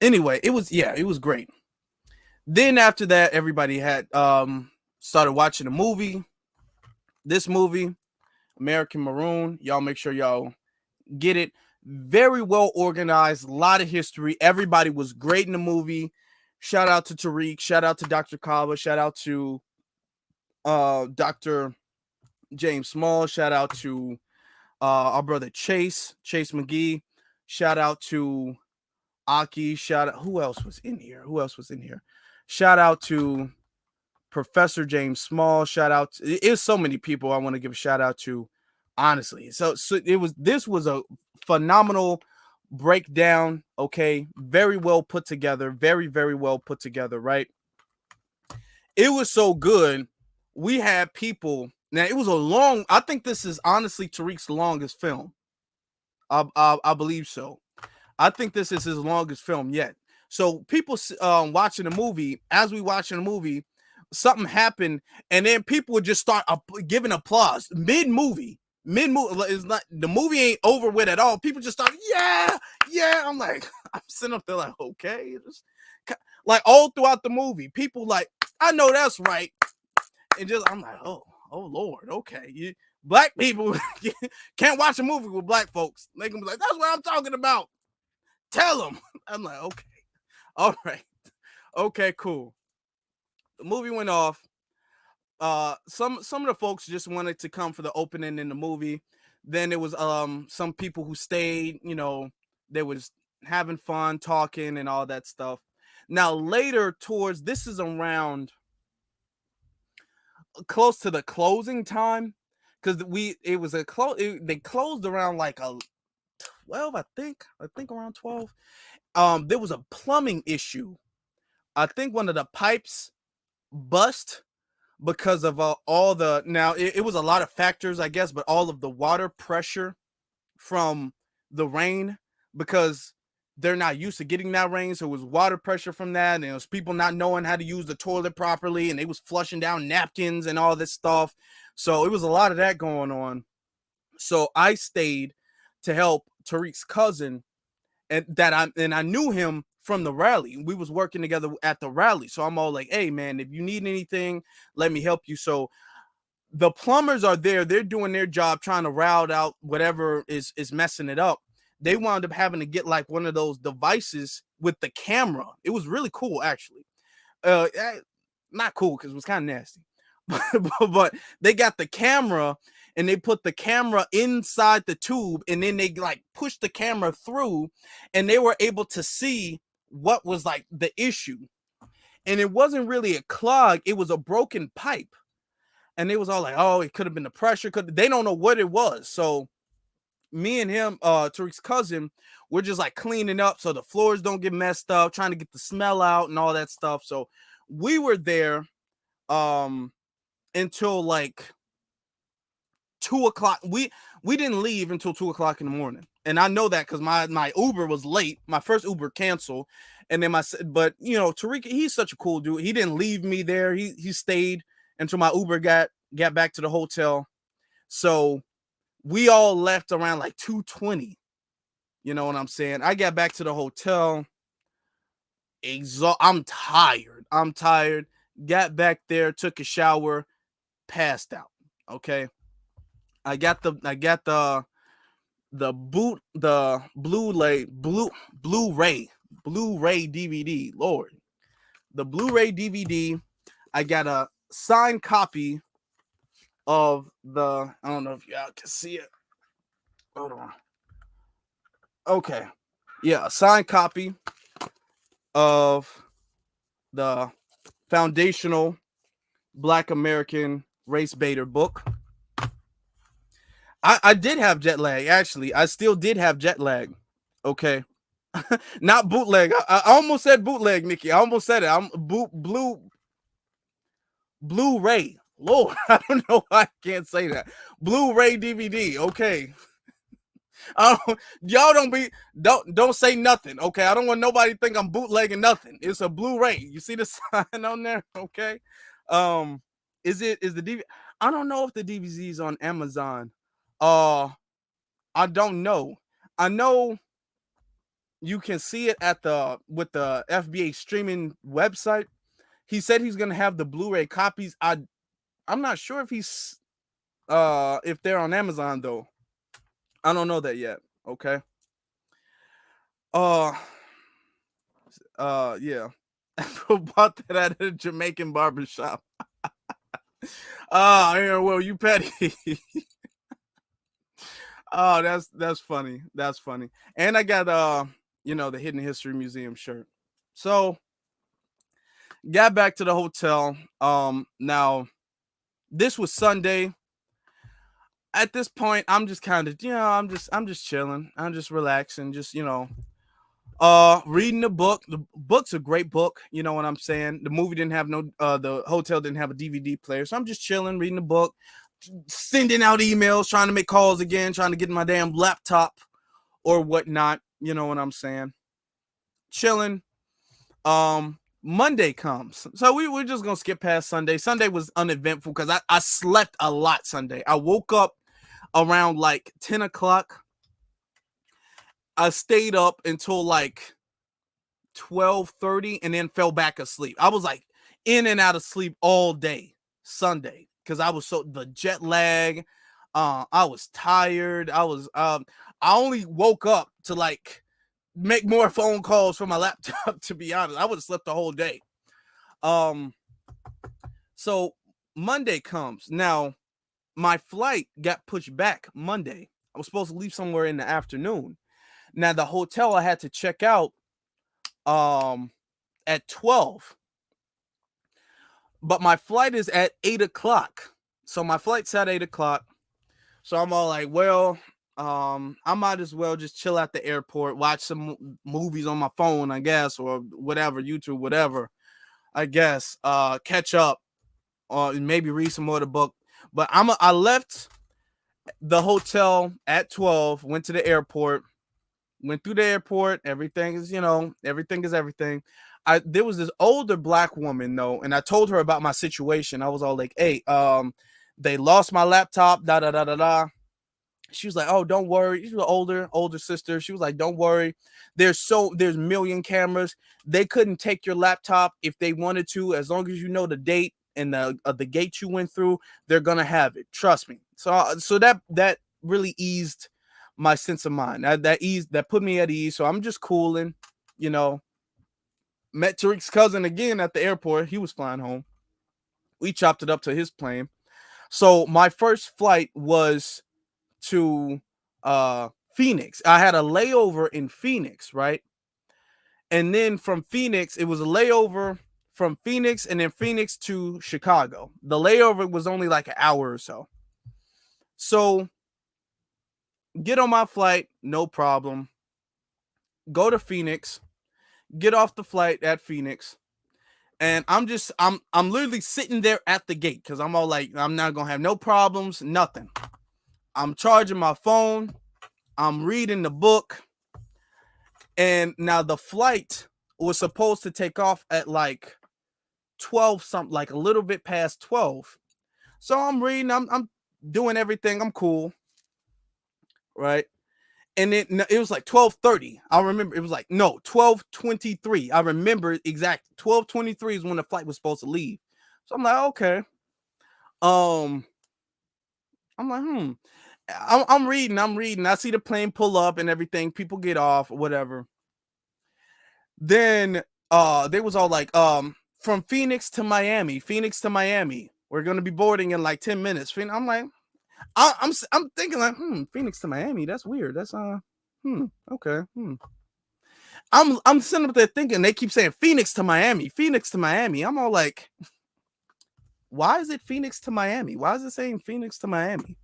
Anyway, it was great. Then after that, everybody had started watching the movie. This movie, American Maroon. Y'all make sure y'all get it. Very well organized, a lot of history. Everybody was great in the movie. Shout out to Tariq, shout out to Dr. Kaba, shout out to Dr. James Small, shout out to our brother Chase McGee, shout out to Aki, shout out, who else was in here? Shout out to Professor James Small, shout out to, it's so many people I want to give a shout out to, honestly. So this was a phenomenal breakdown. Okay, very well put together, very well put together, right? It was so good. We had people, now it was I think this is honestly Tariq's longest film. I believe so. I think this is his longest film yet. So people watching the movie, as we watching the movie, something happened, and then people would just start giving applause mid-movie. It's not, the movie ain't over with at all. People just start, yeah. I'm like, I'm sitting up there like, okay. Like all throughout the movie, people like, I know that's right. And just, I'm like, oh Lord, okay. Black people can't watch a movie with black folks. They can be like, that's what I'm talking about. Tell them. I'm like, okay. All right. Okay, cool. The movie went off. Some of the folks just wanted to come for the opening in the movie. Then there was some people who stayed, they was having fun talking and all that stuff. Now later this is around close to the closing time, because they closed around like 12, I think around 12. There was a plumbing issue. I think one of the pipes bust because of all the, now it was a lot of factors, I guess, but all of the water pressure from the rain, because they're not used to getting that rain, so it was water pressure from that, and it was people not knowing how to use the toilet properly, and they was flushing down napkins and all this stuff. So it was a lot of that going on. So I stayed to help Tariq's cousin, and I knew him from the rally. We was working together at the rally. So I'm all like, hey man, if you need anything, let me help you. So the plumbers are there. They're doing their job, trying to route out whatever is messing it up. They wound up having to get like one of those devices with the camera. It was really cool, actually. Not cool because it was kind of nasty. but they got the camera, and they put the camera inside the tube, and then they like pushed the camera through, and they were able to see what was like the issue. And it wasn't really a clog, it was a broken pipe. And they was all like, oh, it could have been the pressure. They don't know what it was. So me and him, Tariq's cousin, we're just like cleaning up so the floors don't get messed up, trying to get the smell out and all that stuff. So we were there until like 2 o'clock. We didn't leave until 2 o'clock in the morning. And I know that because my Uber was late. My first Uber canceled. And then but Tariq, he's such a cool dude. He didn't leave me there. He stayed until my Uber got back to the hotel. So we all left around like 2:20. You know what I'm saying? I got back to the hotel. I'm tired. Got back there, took a shower, passed out. Okay. I got the Blu-ray DVD. Lord. The Blu-ray DVD. I got a signed copy of the, I don't know if y'all can see it. Hold on. Okay. Yeah, a signed copy of the foundational Black American race baiter book. I did have jet lag, actually. I still did have jet lag. Okay. Not bootleg. I almost said bootleg, Nikki. I almost said it. I'm Blu-ray. Lord, I don't know why I can't say that. Blu-ray DVD. Okay. Y'all don't say nothing. Okay. I don't want nobody to think I'm bootlegging nothing. It's a Blu-ray. You see the sign on there? Okay. Is the DVD? I don't know if the DVD is on Amazon. I don't know. I know you can see it at with the FBA streaming website. He said he's gonna have the Blu-ray copies. I'm not sure if if they're on Amazon though. I don't know that yet. Okay. Yeah. I bought that at a Jamaican barbershop. Yeah, well, you petty. Oh, that's funny. That's funny. And I got the Hidden History Museum shirt. So got back to the hotel. Now this was Sunday. At this point, I'm just kind of, I'm just chilling. I'm just relaxing, just, reading the book. The book's a great book, you know what I'm saying? The movie didn't have the hotel didn't have a DVD player. So I'm just chilling, reading the book, sending out emails, trying to make calls again, trying to get my damn laptop or whatnot, you know what I'm saying? Chilling. Monday comes. So we're just gonna skip past Sunday. Sunday was uneventful because I slept a lot Sunday. I woke up around like 10 o'clock. I stayed up until like 12:30 and then fell back asleep. I was like in and out of sleep all day Sunday because I was the jet lag. I was tired. I only woke up to like make more phone calls for my laptop, to be honest. I would have slept the whole day. So Monday comes. Now, my flight got pushed back Monday. I was supposed to leave somewhere in the afternoon. Now, the hotel I had to check out at 12. But my flight is at 8 o'clock. So my flight's at 8 o'clock. So I'm all like, well, I might as well just chill at the airport, watch some movies on my phone, I guess, or whatever, YouTube, whatever, I guess, catch up, or maybe read some more of the book. But I left the hotel at 12, went to the airport, went through the airport. Everything is, everything is everything. There was this older Black woman though, and I told her about my situation. I was all like, hey, they lost my laptop, da da da da da. She was like, oh, don't worry. She's an older sister. She was like, don't worry. There's million cameras. They couldn't take your laptop if they wanted to, as long as you know the date and the gate you went through, they're gonna have it. Trust me. So that really eased my sense of mind. That put me at ease. So I'm just cooling, Met Tariq's cousin again at the airport. He was flying home. We chopped it up to his plane. So my first flight was to Phoenix. I had a layover in Phoenix, right? And then from Phoenix, it was a layover from Phoenix and then Phoenix to Chicago. The layover was only like an hour or so. So get on my flight, no problem. Go to Phoenix, get off the flight at Phoenix. And I'm literally sitting there at the gate because I'm all like, I'm not gonna have no problems, nothing. I'm charging my phone. I'm reading the book. And now the flight was supposed to take off at like 12 something, like a little bit past 12. So I'm reading, I'm doing everything. I'm cool. Right. And it was like 12:30. I remember it was like, no, 12:23. I remember exactly 12:23 is when the flight was supposed to leave. So I'm like, okay. I'm like, I'm reading. I see the plane pull up and everything. People get off or whatever. Then they was all like, from Phoenix to Miami. We're gonna be boarding in like 10 minutes. I'm like, I'm thinking like, Phoenix to Miami. That's weird. That's okay. I'm sitting up there thinking they keep saying Phoenix to Miami. I'm all like, why is it Phoenix to Miami? Why is it saying Phoenix to Miami?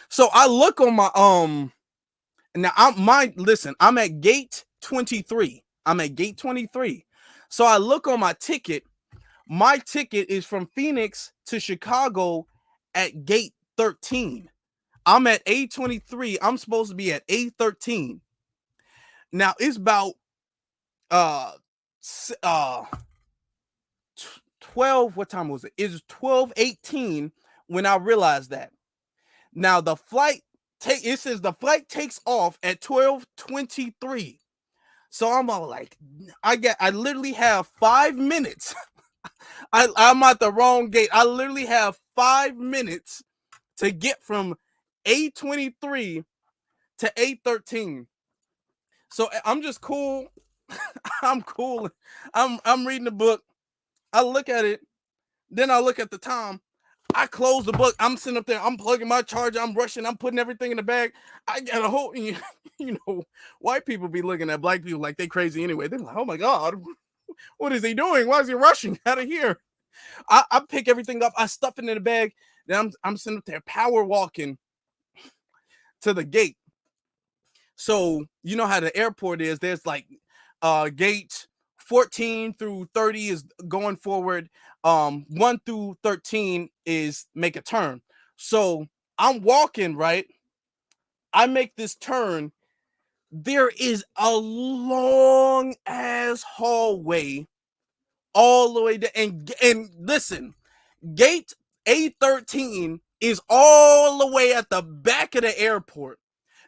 So I look on my now I'm at gate 23. So I look on my ticket. My ticket is from Phoenix to Chicago at gate 13. I'm at A23. I'm supposed to be at A13. Now it's about 12. What time was it? It's 12:18 when I realized that. Now the flight it says the flight takes off at 12:23. So I'm all like, I literally have 5 minutes. I'm at the wrong gate. I literally have 5 minutes to get from A23 to A13. So I'm just cool. I'm cool. I'm reading the book. I look at it. Then I look at the time. I close the book. I'm sitting up there. I'm plugging my charger. I'm rushing. I'm putting everything in the bag. I got a whole, you know, white people be looking at black people like they crazy anyway. They're like, oh my God, what is he doing? Why is he rushing out of here? I pick everything up. I stuff it in the bag. Then I'm sitting up there power walking to the gate. So you know how the airport is. There's like gate 14 through 30 is going forward. 1 through 13 is make a turn. So I'm walking, right? I make this turn. There is a long ass hallway all the way to, and listen, gate A13 is all the way at the back of the airport.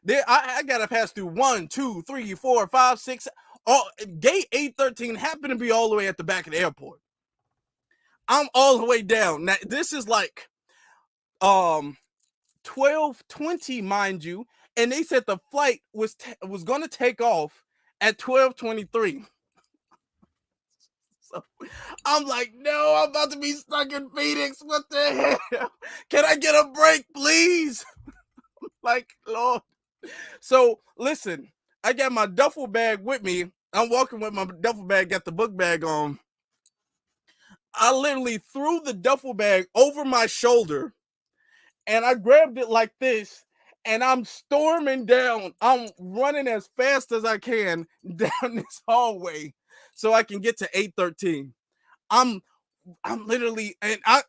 There, I gotta pass through 1, 2, 3, 4, 5, 6. Gate A13 happened to be all the way at the back of the airport. I'm all the way down. Now this is like 12:20, mind you, and they said the flight was going to take off at 12:23. So I'm like, no, I'm about to be stuck in Phoenix. What the hell? Can I get a break, please? Like, Lord. So listen, I got my duffel bag with me. I'm walking with my duffel bag, got the book bag on. I literally threw the duffel bag over my shoulder and I grabbed it like this and I'm storming down. I'm running as fast as I can down this hallway so I can get to 813. I'm literally, and I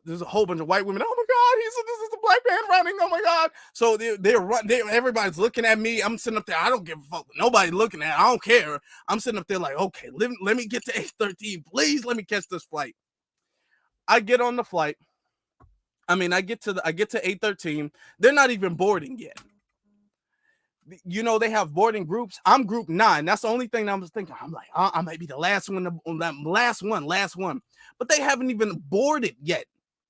there's a whole bunch of white women. Oh my God, this is the black man running. Oh my God. So they're running. Everybody's looking at me. I'm sitting up there. I don't give a fuck. Nobody looking at. I don't care. I'm sitting up there like, okay, let me get to 813. Please let me catch this flight. I get on the flight. I mean, I get to 813. They're not even boarding yet. You know, they have boarding groups. I'm group 9. That's the only thing I was thinking. I'm like, I might be the last one, last one. But they haven't even boarded yet.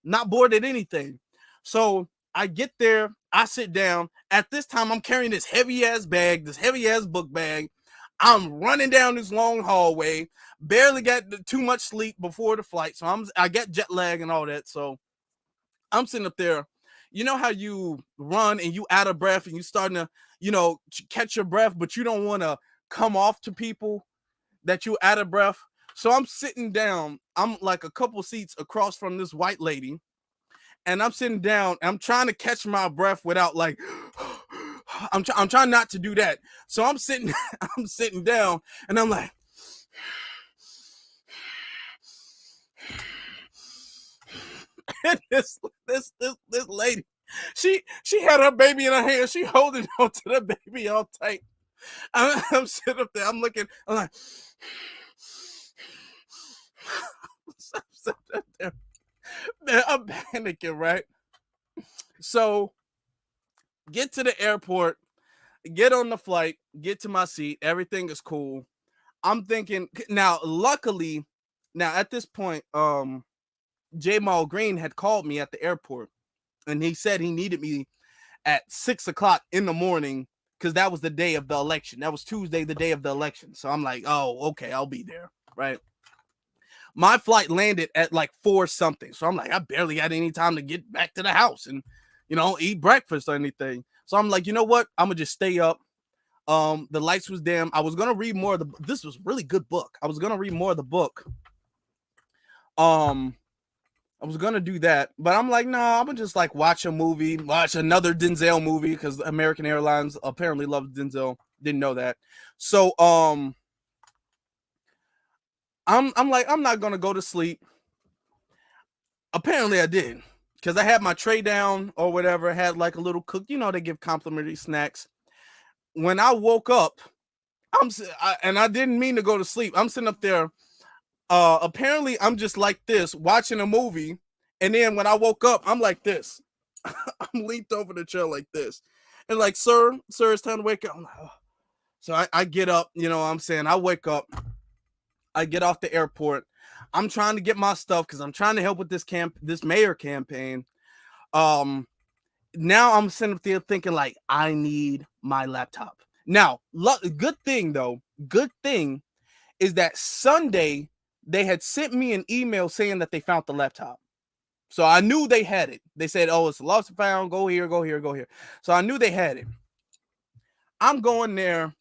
Not boarded anything. So I get there. I sit down. At this time, I'm carrying this heavy ass bag, this heavy ass book bag. I'm running down this long hallway. Barely got too much sleep before the flight. So I got jet lag and all that. So I'm sitting up there. You know how you run and you out of breath and you starting to, you know, catch your breath, but you don't want to come off to people that you out of breath. So I'm sitting down. I'm like a couple seats across from this white lady. And I'm sitting down. I'm trying to catch my breath without like, I'm trying not to do that. So I'm sitting down and I'm like, and this lady, she had her baby in her hand. She holding on to the baby all tight. I'm sitting up there. I'm looking. I'm like, I'm sitting up there. Man, I'm panicking, right? So, get to the airport, get on the flight, get to my seat. Everything is cool. I'm thinking now. Luckily, now at this point, J. Mal Green had called me at the airport, and he said he needed me at 6:00 in the morning because that was the day of the election. That was Tuesday, the day of the election. So I'm like, oh, okay, I'll be there, right? My flight landed at like 4 something. So I'm like, I barely had any time to get back to the house and, eat breakfast or anything. So I'm like, you know what? I'm gonna just stay up. The lights was dim. I was gonna read more of this was really good book. I was gonna read more of the book. I was gonna do that, but I'm like, no, I'm gonna just like watch another Denzel movie because American Airlines apparently loves Denzel. Didn't know that. So I'm like, I'm not gonna go to sleep. Apparently I did, because I had my tray down or whatever, had like a little cook, they give complimentary snacks. When I woke up, and I didn't mean to go to sleep. I'm sitting up there. Apparently I'm just like this, watching a movie, and then when I woke up, I'm like this. I'm leaned over the chair like this. And like, sir, it's time to wake up. I'm like, oh. So I get up, what I'm saying, I wake up. I get off the airport. I'm trying to get my stuff because I'm trying to help with this mayor campaign. Now I'm sitting up there thinking like, I need my laptop. Now, good thing is that Sunday they had sent me an email saying that they found the laptop. So I knew they had it. They said, oh, it's lost and found. Go here, go here, go here. So I knew they had it. I'm going there.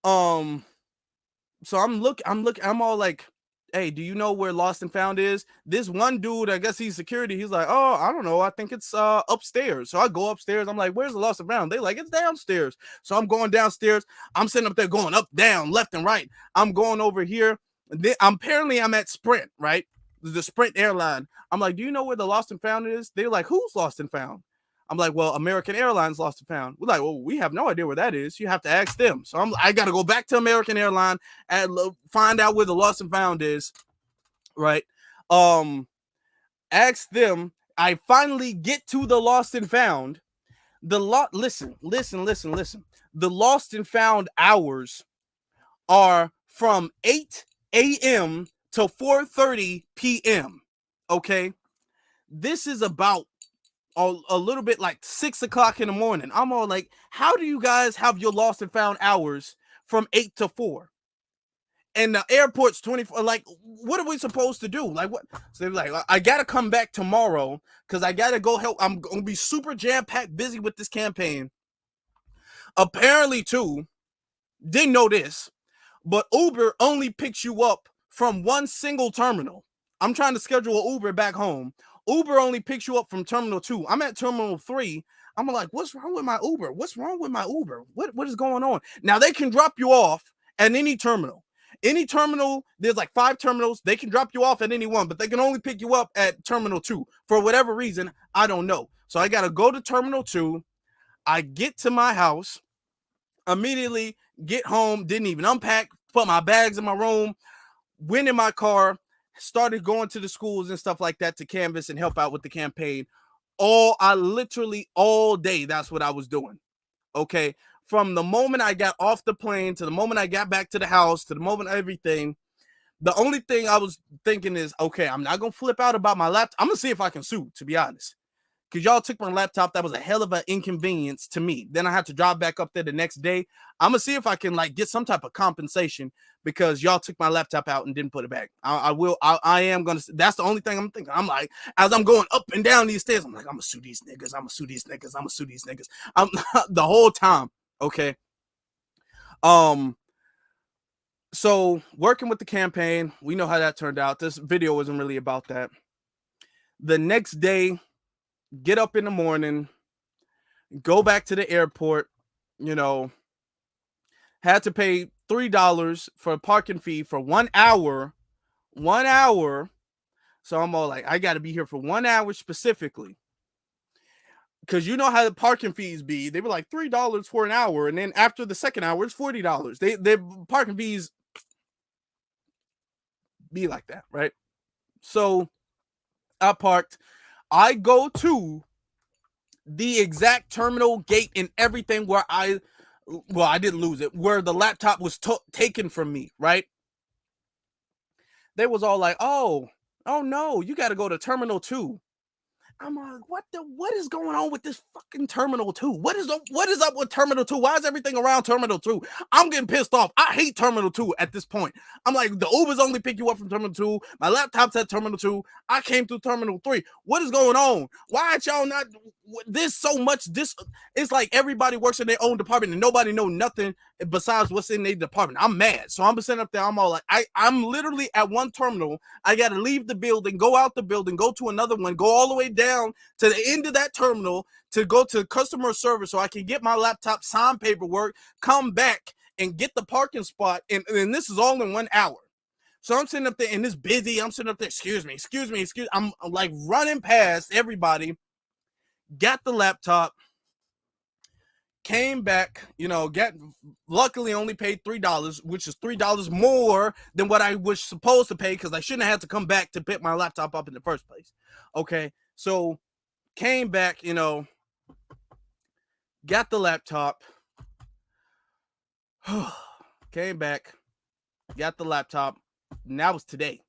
So I'm all like, hey, do you know where lost and found is? This one dude, I guess he's security. He's like, oh, I don't know. I think it's upstairs. So I go upstairs. I'm like, where's the lost and found? They like, it's downstairs. So I'm going downstairs. I'm sitting up there going up, down, left and right. I'm going over here. Apparently I'm at Sprint, right? The Sprint airline. I'm like, do you know where the lost and found is? They're like, who's lost and found? I'm like, well, American Airlines lost and found. We're like, well, we have no idea where that is. You have to ask them. So I got to go back to American Airlines and find out where the lost and found is, right? Ask them. I finally get to the lost and found. Listen. The lost and found hours are from 8 a.m. to 4:30 p.m. Okay, this is about a little bit like 6 o'clock in the morning. I'm all like, how do you guys have your lost and found hours from 8 to 4? And the airport's 24. Like, what are we supposed to do? Like, what? So they're like, I gotta come back tomorrow because I gotta go help. I'm gonna be super jam-packed busy with this campaign. Apparently, too, didn't know this, but Uber only picks you up from one single terminal. I'm trying to schedule an Uber back home. Uber only picks you up from Terminal 2. I'm at Terminal 3. I'm like, what's wrong with my Uber? What's wrong with my Uber? What is going on? Now, they can drop you off at any terminal. Any terminal, there's like 5 terminals. They can drop you off at any one, but they can only pick you up at Terminal 2. For whatever reason, I don't know. So I got to go to Terminal 2. I get to my house, immediately get home, didn't even unpack, put my bags in my room, went in my car, started going to the schools and stuff like that to canvass and help out with the campaign. Literally all day, that's what I was doing. Okay. From the moment I got off the plane to the moment I got back to the house to the moment everything, the only thing I was thinking is, okay, I'm not going to flip out about my laptop. I'm going to see if I can sue, to be honest. Because y'all took my laptop. That was a hell of an inconvenience to me. Then I had to drive back up there the next day. I'm going to see if I can like get some type of compensation because y'all took my laptop out and didn't put it back. I am going to. That's the only thing I'm thinking. I'm like, as I'm going up and down these stairs, I'm like, I'm going to sue these niggas. I'm going to sue these niggas. I'm going to sue these niggas. I'm the whole time. Okay. So working with the campaign, we know how that turned out. This video wasn't really about that. The next day, get up in the morning, go back to the airport, had to pay $3 for a parking fee for 1 hour. 1 hour. So I'm all like, I got to be here for 1 hour specifically. Because you know how the parking fees be. They were like $3 for an hour. And then after the second hour, it's $40. The parking fees be like that, right? So I parked. I go to the exact terminal gate and everything where I didn't lose it, where the laptop was taken from me, right? They was all like, oh no, you got to go to Terminal 2. I'm like, what is going on with this fucking Terminal 2? What is up with Terminal 2? Why is everything around Terminal 2? I'm getting pissed off. I hate Terminal 2 at this point. I'm like, the Ubers only pick you up from Terminal 2. My laptop's at Terminal 2. I came through Terminal 3. What is going on? Why aren't y'all not this so much? This it's like everybody works in their own department and nobody know nothing besides what's in their department. I'm mad. So I'm sitting up there. I'm all like, I'm literally at one terminal. I got to leave the building, go out the building, go to another one, go all the way down to the end of that terminal to go to customer service so I can get my laptop, sign paperwork, come back and get the parking spot. And this is all in 1 hour. So I'm sitting up there and it's busy. I'm sitting up there, excuse me. I'm like running past everybody, got the laptop, came back, luckily only paid $3, which is $3 more than what I was supposed to pay because I shouldn't have had to come back to pick my laptop up in the first place. Okay, so came back, got the laptop, came back, got the laptop. Now it's today.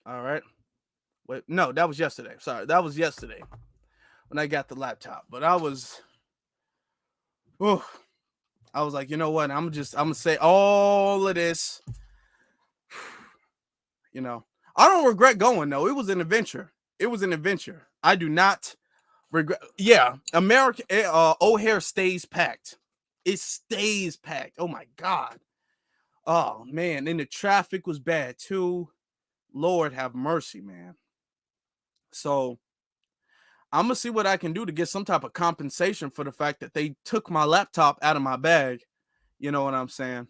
All right. Wait, no, that was yesterday. Sorry, that was yesterday when I got the laptop. But I was like, you know what? I'm gonna say all of this. I don't regret going though. It was an adventure. I do not regret. Yeah, American O'Hare stays packed. It stays packed. Oh my God. Oh man, and the traffic was bad too. Lord have mercy, man. So I'm gonna see what I can do to get some type of compensation for the fact that they took my laptop out of my bag. You know what I'm saying?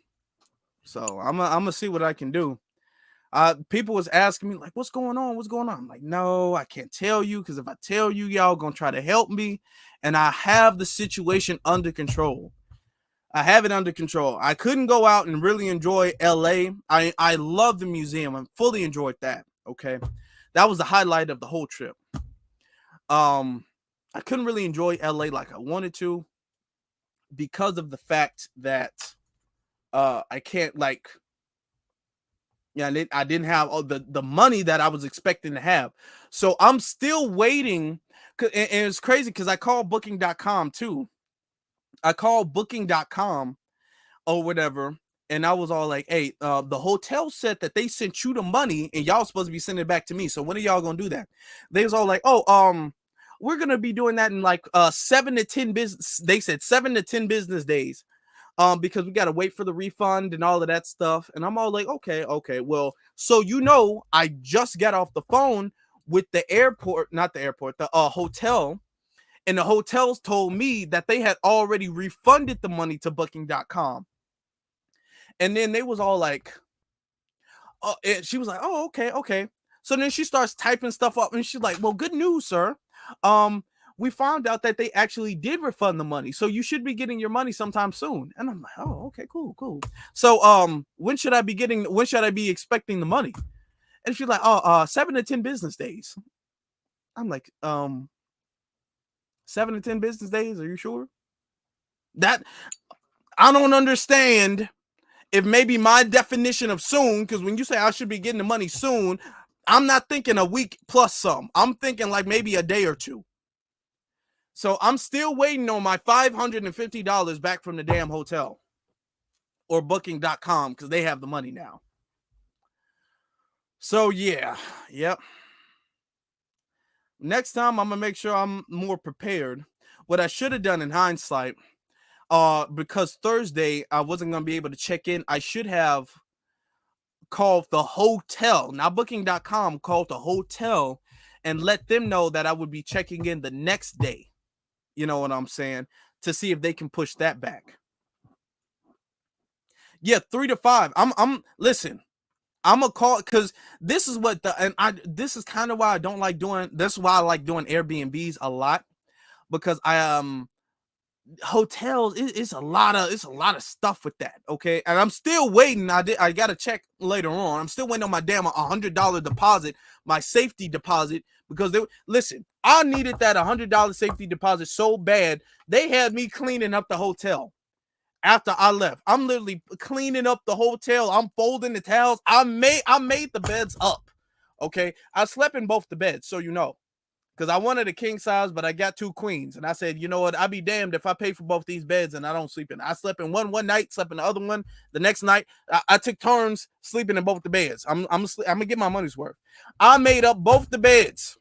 So I'm gonna see what I can do. People was asking me like, what's going on? I'm like, no, I can't tell you because if I tell you, y'all gonna try to help me, and I have the situation under control. I have it under control. I couldn't go out and really enjoy LA. I love the museum. I fully enjoyed that. Okay. That was the highlight of the whole trip. I couldn't really enjoy LA like I wanted to because of the fact that I can't I didn't have all the money that I was expecting to have. So I'm still waiting. And it's crazy because I called booking.com too. I called booking.com or whatever, and I was all like, hey, the hotel said that they sent you the money and y'all supposed to be sending it back to me. So when are y'all gonna do that? They was all like, we're gonna be doing that in like 7 to 10 business. They said 7 to 10 business days. Because we gotta wait for the refund and all of that stuff. And I'm all like, okay. Well, so I just got off the phone with the hotel. And the hotels told me that they had already refunded the money to booking.com. And then they was all like, and she was like, oh, okay. So then she starts typing stuff up and she's like, well, good news, sir. We found out that they actually did refund the money. So you should be getting your money sometime soon. And I'm like, oh, okay, cool. So when should I be expecting the money? And she's like, 7 to 10 business days. I'm like, 7 to 10 business days? Are you sure? That I don't understand if maybe my definition of soon, because when you say I should be getting the money soon, I'm not thinking a week plus some. I'm thinking like maybe a day or two. So I'm still waiting on my $550 back from the damn hotel or booking.com because they have the money now. So yeah, yep. Next time, I'm going to make sure I'm more prepared. What I should have done in hindsight, because Thursday I wasn't going to be able to check in, I should have called the hotel, not booking.com, called the hotel and let them know that I would be checking in the next day. You know what I'm saying? To see if they can push that back. Yeah, 3 to 5. Listen. I'm gonna call because this is this is kind of why I don't like doing. That's why I like doing Airbnbs a lot because hotels. It's a lot of stuff with that. Okay, and I'm still waiting. I gotta check later on. I'm still waiting on my damn $100 deposit, my safety deposit because listen. I needed that $100 safety deposit so bad. They had me cleaning up the hotel. After I left, I'm literally cleaning up the hotel. I'm folding the towels. I made the beds up. Okay. I slept in both the beds. So, because I wanted a king size, but I got 2 queens. And I said, you know what? I'll be damned if I pay for both these beds and I don't sleep in. I slept in one night, slept in the other one the next night. I took turns sleeping in both the beds. I'm gonna get my money's worth. I made up both the beds.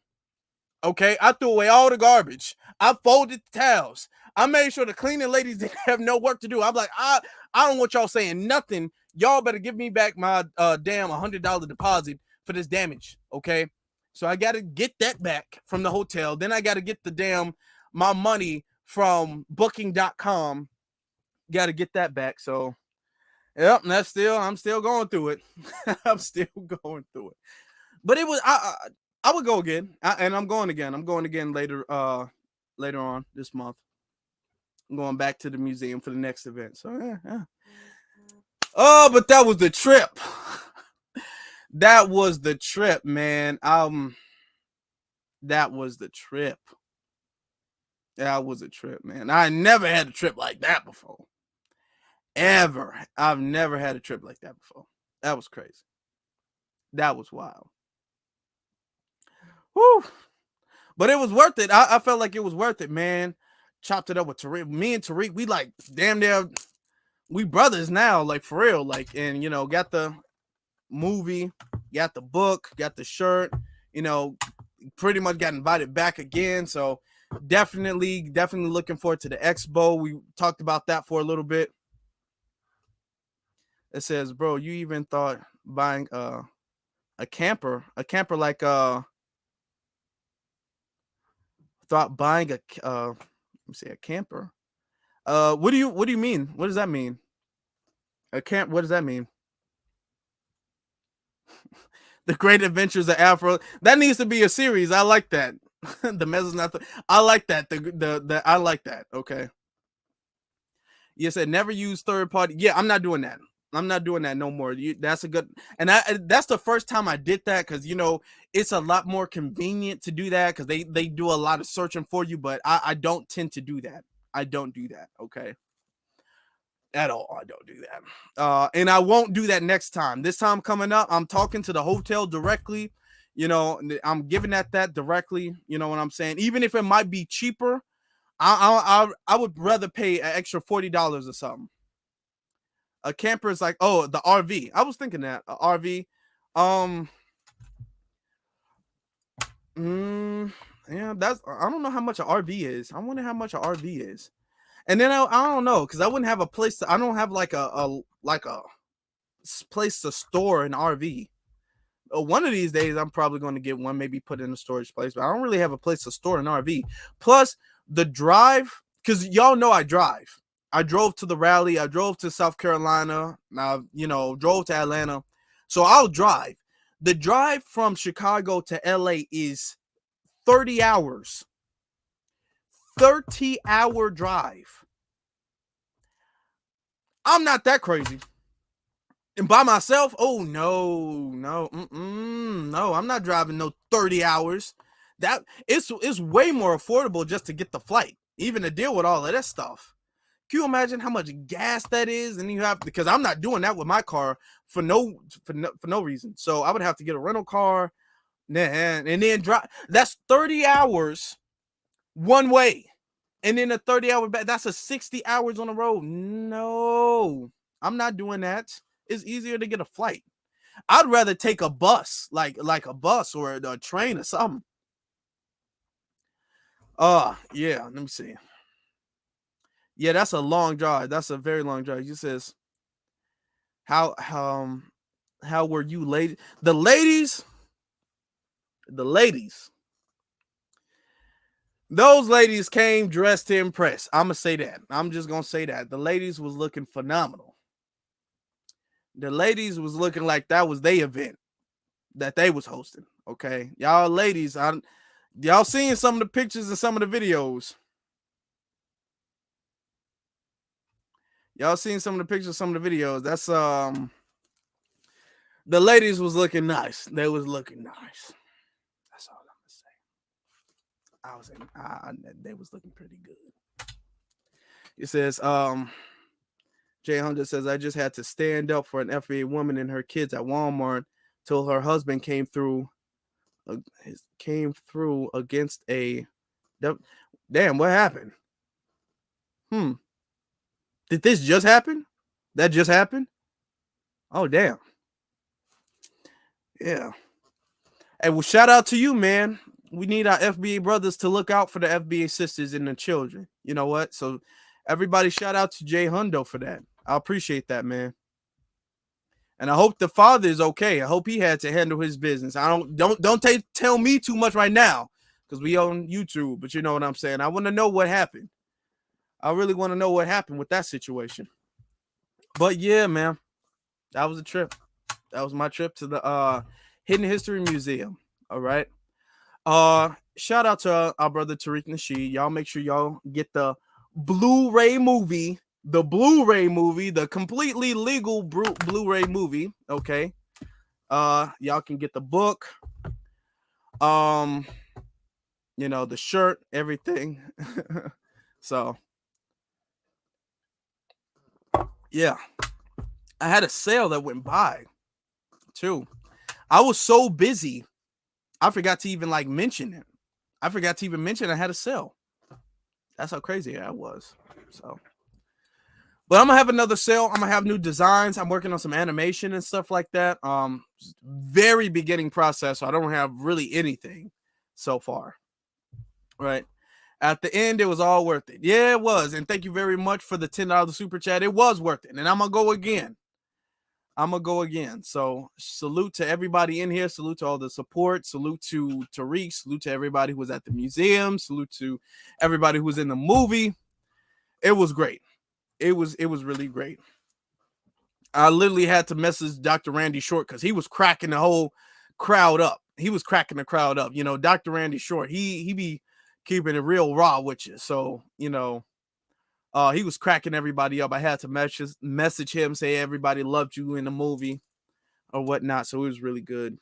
Okay, I threw away all the garbage. I folded the towels. I made sure the cleaning ladies didn't have no work to do. I'm like, I don't want y'all saying nothing. Y'all better give me back my damn $100 deposit for this damage. Okay. So I got to get that back from the hotel. Then I got to get my money from booking.com. Got to get that back. So, yep, I'm still going through it. I'm still going through it. But it was, I would go again. And I'm going again. I'm going again later on this month. I'm going back to the museum for the next event. So, yeah. Oh, but that was the trip. That was the trip, man. That was the trip. That was a trip, man. I never had a trip like that before. Ever. I've never had a trip like that before. That was crazy. That was wild. Whew. But it was worth it. I felt like it was worth it, man. Chopped it up with Tariq. Me and Tariq, we like damn near, we brothers now, like for real. Like, and you know, got the movie, got the book, got the shirt, you know, pretty much got invited back again. So definitely looking forward to the expo. We talked about that for a little bit. It says, bro, you even thought buying a camper like thought buying a let me say a camper. What do you mean? What does that mean? What does that mean? The Great Adventures of Afro. That needs to be a series. I like that. The mess is not. I like that. I like that. Okay. You said never use third party. Yeah, I'm not doing that. I'm not doing that no more. That's a good. And that's the first time I did that because you know it's a lot more convenient to do that because they do a lot of searching for you. But I don't tend to do that. I don't do that. Okay. At all. I don't do that. And I won't do that next time. This time coming up, I'm talking to the hotel directly. You know, I'm giving that directly. You know what I'm saying? Even if it might be cheaper, I would rather pay an extra $40 or something. A camper is like, oh, the RV. I was thinking that RV. Yeah, I don't know how much an RV is. I wonder how much an RV is. And then I don't know because I wouldn't have a place. I don't have like a place to store an RV. One of these days, I'm probably going to get one, maybe put in a storage place. But I don't really have a place to store an RV. Plus the drive, because y'all know I drive. I drove to the rally. I drove to South Carolina. Now drove to Atlanta. So I'll drive. The drive from Chicago to LA is 30 hours. 30-hour drive. I'm not that crazy. And by myself, oh no, I'm not driving no 30 hours. That it's way more affordable just to get the flight, even to deal with all of that stuff. Can you imagine how much gas that is? And you have, because I'm not doing that with my car for no reason. So I would have to get a rental car, and then drive. That's 30 hours one way. And then a 30-hour back, that's a 60 hours on the road. No, I'm not doing that. It's easier to get a flight. I'd rather take a bus, like a bus or a train or something. Yeah, let me see. Yeah, that's a long drive. That's a very long drive. He says, how were you ladies? The ladies. Those ladies came dressed to impress. I'm going to say that. I'm just going to say that. The ladies was looking phenomenal. The ladies was looking like that was their event that they was hosting. Okay. Y'all ladies, y'all seeing some of the pictures and some of the videos. Y'all seen some of the pictures, some of the videos. That's the ladies was looking nice. They was looking nice. That's all I'm gonna say. They was looking pretty good. It says, Jay Hunter says, I just had to stand up for an FBA woman and her kids at Walmart till her husband came through came through against a. Damn, what happened? Did this just happen? That just happened? Oh, damn. Yeah. Hey, well, shout out to you, man. We need our FBA brothers to look out for the FBA sisters and the children. You know what? So everybody shout out to Jay Hundo for that. I appreciate that, man. And I hope the father is okay. I hope he had to handle his business. I don't tell me too much right now because we on YouTube, but you know what I'm saying. I want to know what happened. I really want to know what happened with that situation. But yeah, man, that was a trip. That was my trip to the Hidden History Museum. All right. Shout out to our brother Tariq Nasheed. Y'all make sure y'all get the Blu-ray movie. The completely legal Blu-ray movie. Okay. Y'all can get the book. You know, the shirt, everything. So yeah. I had a sale that went by too. I was so busy, I forgot to even mention it. I forgot to even mention I had a sale. That's how crazy I was. So, but I'm gonna have another sale. I'm gonna have new designs. I'm working on some animation and stuff like that. Very beginning process. So I don't have really anything so far. Right. At the end, it was all worth it. Yeah, it was. And thank you very much for the $10 super chat. It was worth it. And I'm gonna go again. So salute to everybody in here. Salute to all the support. Salute to Tariq. Salute to everybody who was at the museum. Salute to everybody who was in the movie. It was great. It was really great. I literally had to message Dr. Randy Short because he was cracking the whole crowd up. You know, Dr. Randy Short, he be keeping it real raw with you. So, you know, he was cracking everybody up. I had to message him, say everybody loved you in the movie or whatnot. So it was really good.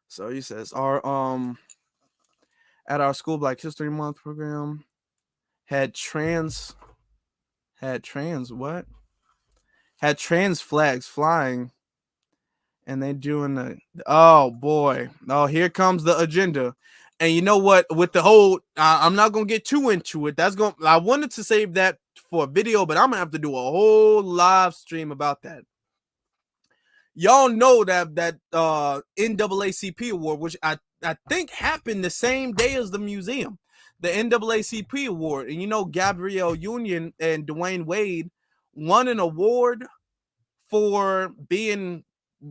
So he says, at our school Black History Month program had trans flags flying, and they doing oh boy. Oh, here comes the agenda. And you know what? With the whole, I'm not gonna get too into it. I wanted to save that for a video, but I'm gonna have to do a whole live stream about that. Y'all know that NAACP award, which I think happened the same day as the museum, the NAACP award, and you know Gabrielle Union and Dwayne Wade won an award for being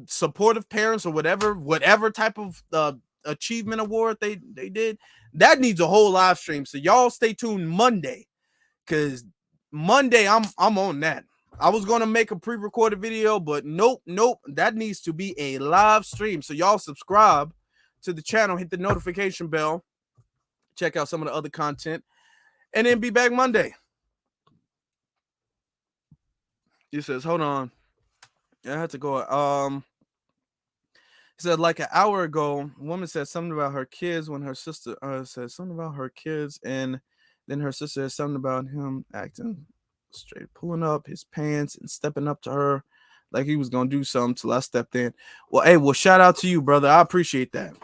supportive parents or whatever type of achievement award they did. That needs a whole live stream, so y'all stay tuned Monday, because Monday I'm on that. I was gonna make a pre-recorded video, but nope, that needs to be a live stream. So y'all subscribe to the channel, hit the notification bell, check out some of the other content, and then be back Monday. He says, hold on, I had to go. He said, like an hour ago, a woman said something about her kids when her sister said something about her kids, and then her sister said something about him acting straight, pulling up his pants and stepping up to her like he was gonna do something till I stepped in. Well, hey, shout out to you, brother. I appreciate that.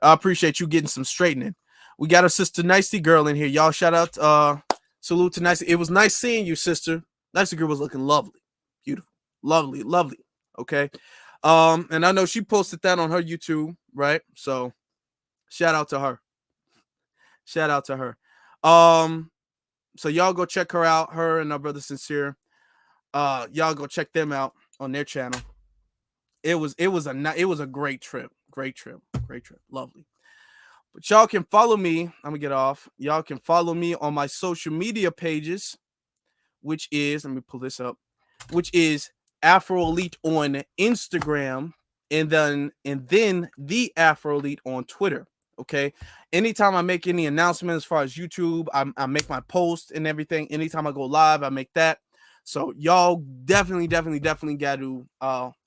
I appreciate you getting some straightening. We got our sister Nicey girl in here. Y'all shout out, salute to Nicey. It was nice seeing you, sister. Nicey girl was looking lovely, beautiful, lovely. Okay. And I know she posted that on her YouTube, right? So shout out to her. So y'all go check her out, her and our brother Sincere. Y'all go check them out on their channel. It was a great trip. Lovely. But y'all can follow me. I'm gonna get off. Y'all can follow me on my social media pages, which is, let me pull this up, which is Afro Elite on Instagram, and then the Afro Elite on Twitter. Okay. Anytime I make any announcement as far as YouTube, I make my post and everything. Anytime I go live, I make that. So y'all definitely got to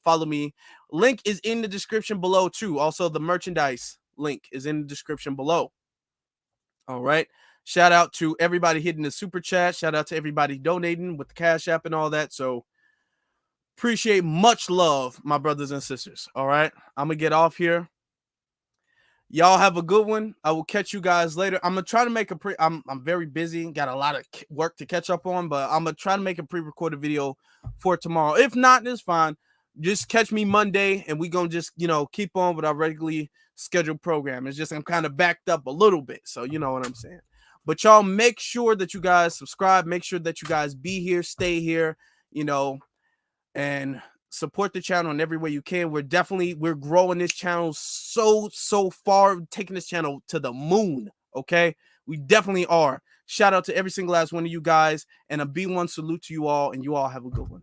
follow me. Link is in the description below too. Also, the merchandise link is in the description below. All right. Shout out to everybody hitting the super chat. Shout out to everybody donating with the Cash App and all that. So appreciate, much love, my brothers and sisters. All right. I'm going to get off here. Y'all have a good one. I will catch you guys later. I'm gonna try to make a I'm very busy, got a lot of work to catch up on, but I'm gonna try to make a pre-recorded video for tomorrow. If not, it's fine. Just catch me Monday, and we gonna just keep on with our regularly scheduled program. It's just I'm kind of backed up a little bit, so you know what I'm saying. But y'all make sure that you guys subscribe. Make sure that you guys be here, stay here, and support the channel in every way you can. We're growing this channel so far, taking this channel to the moon. Okay, we definitely are. Shout out to every single last one of you guys, and a B1 salute to you all, and you all have a good one.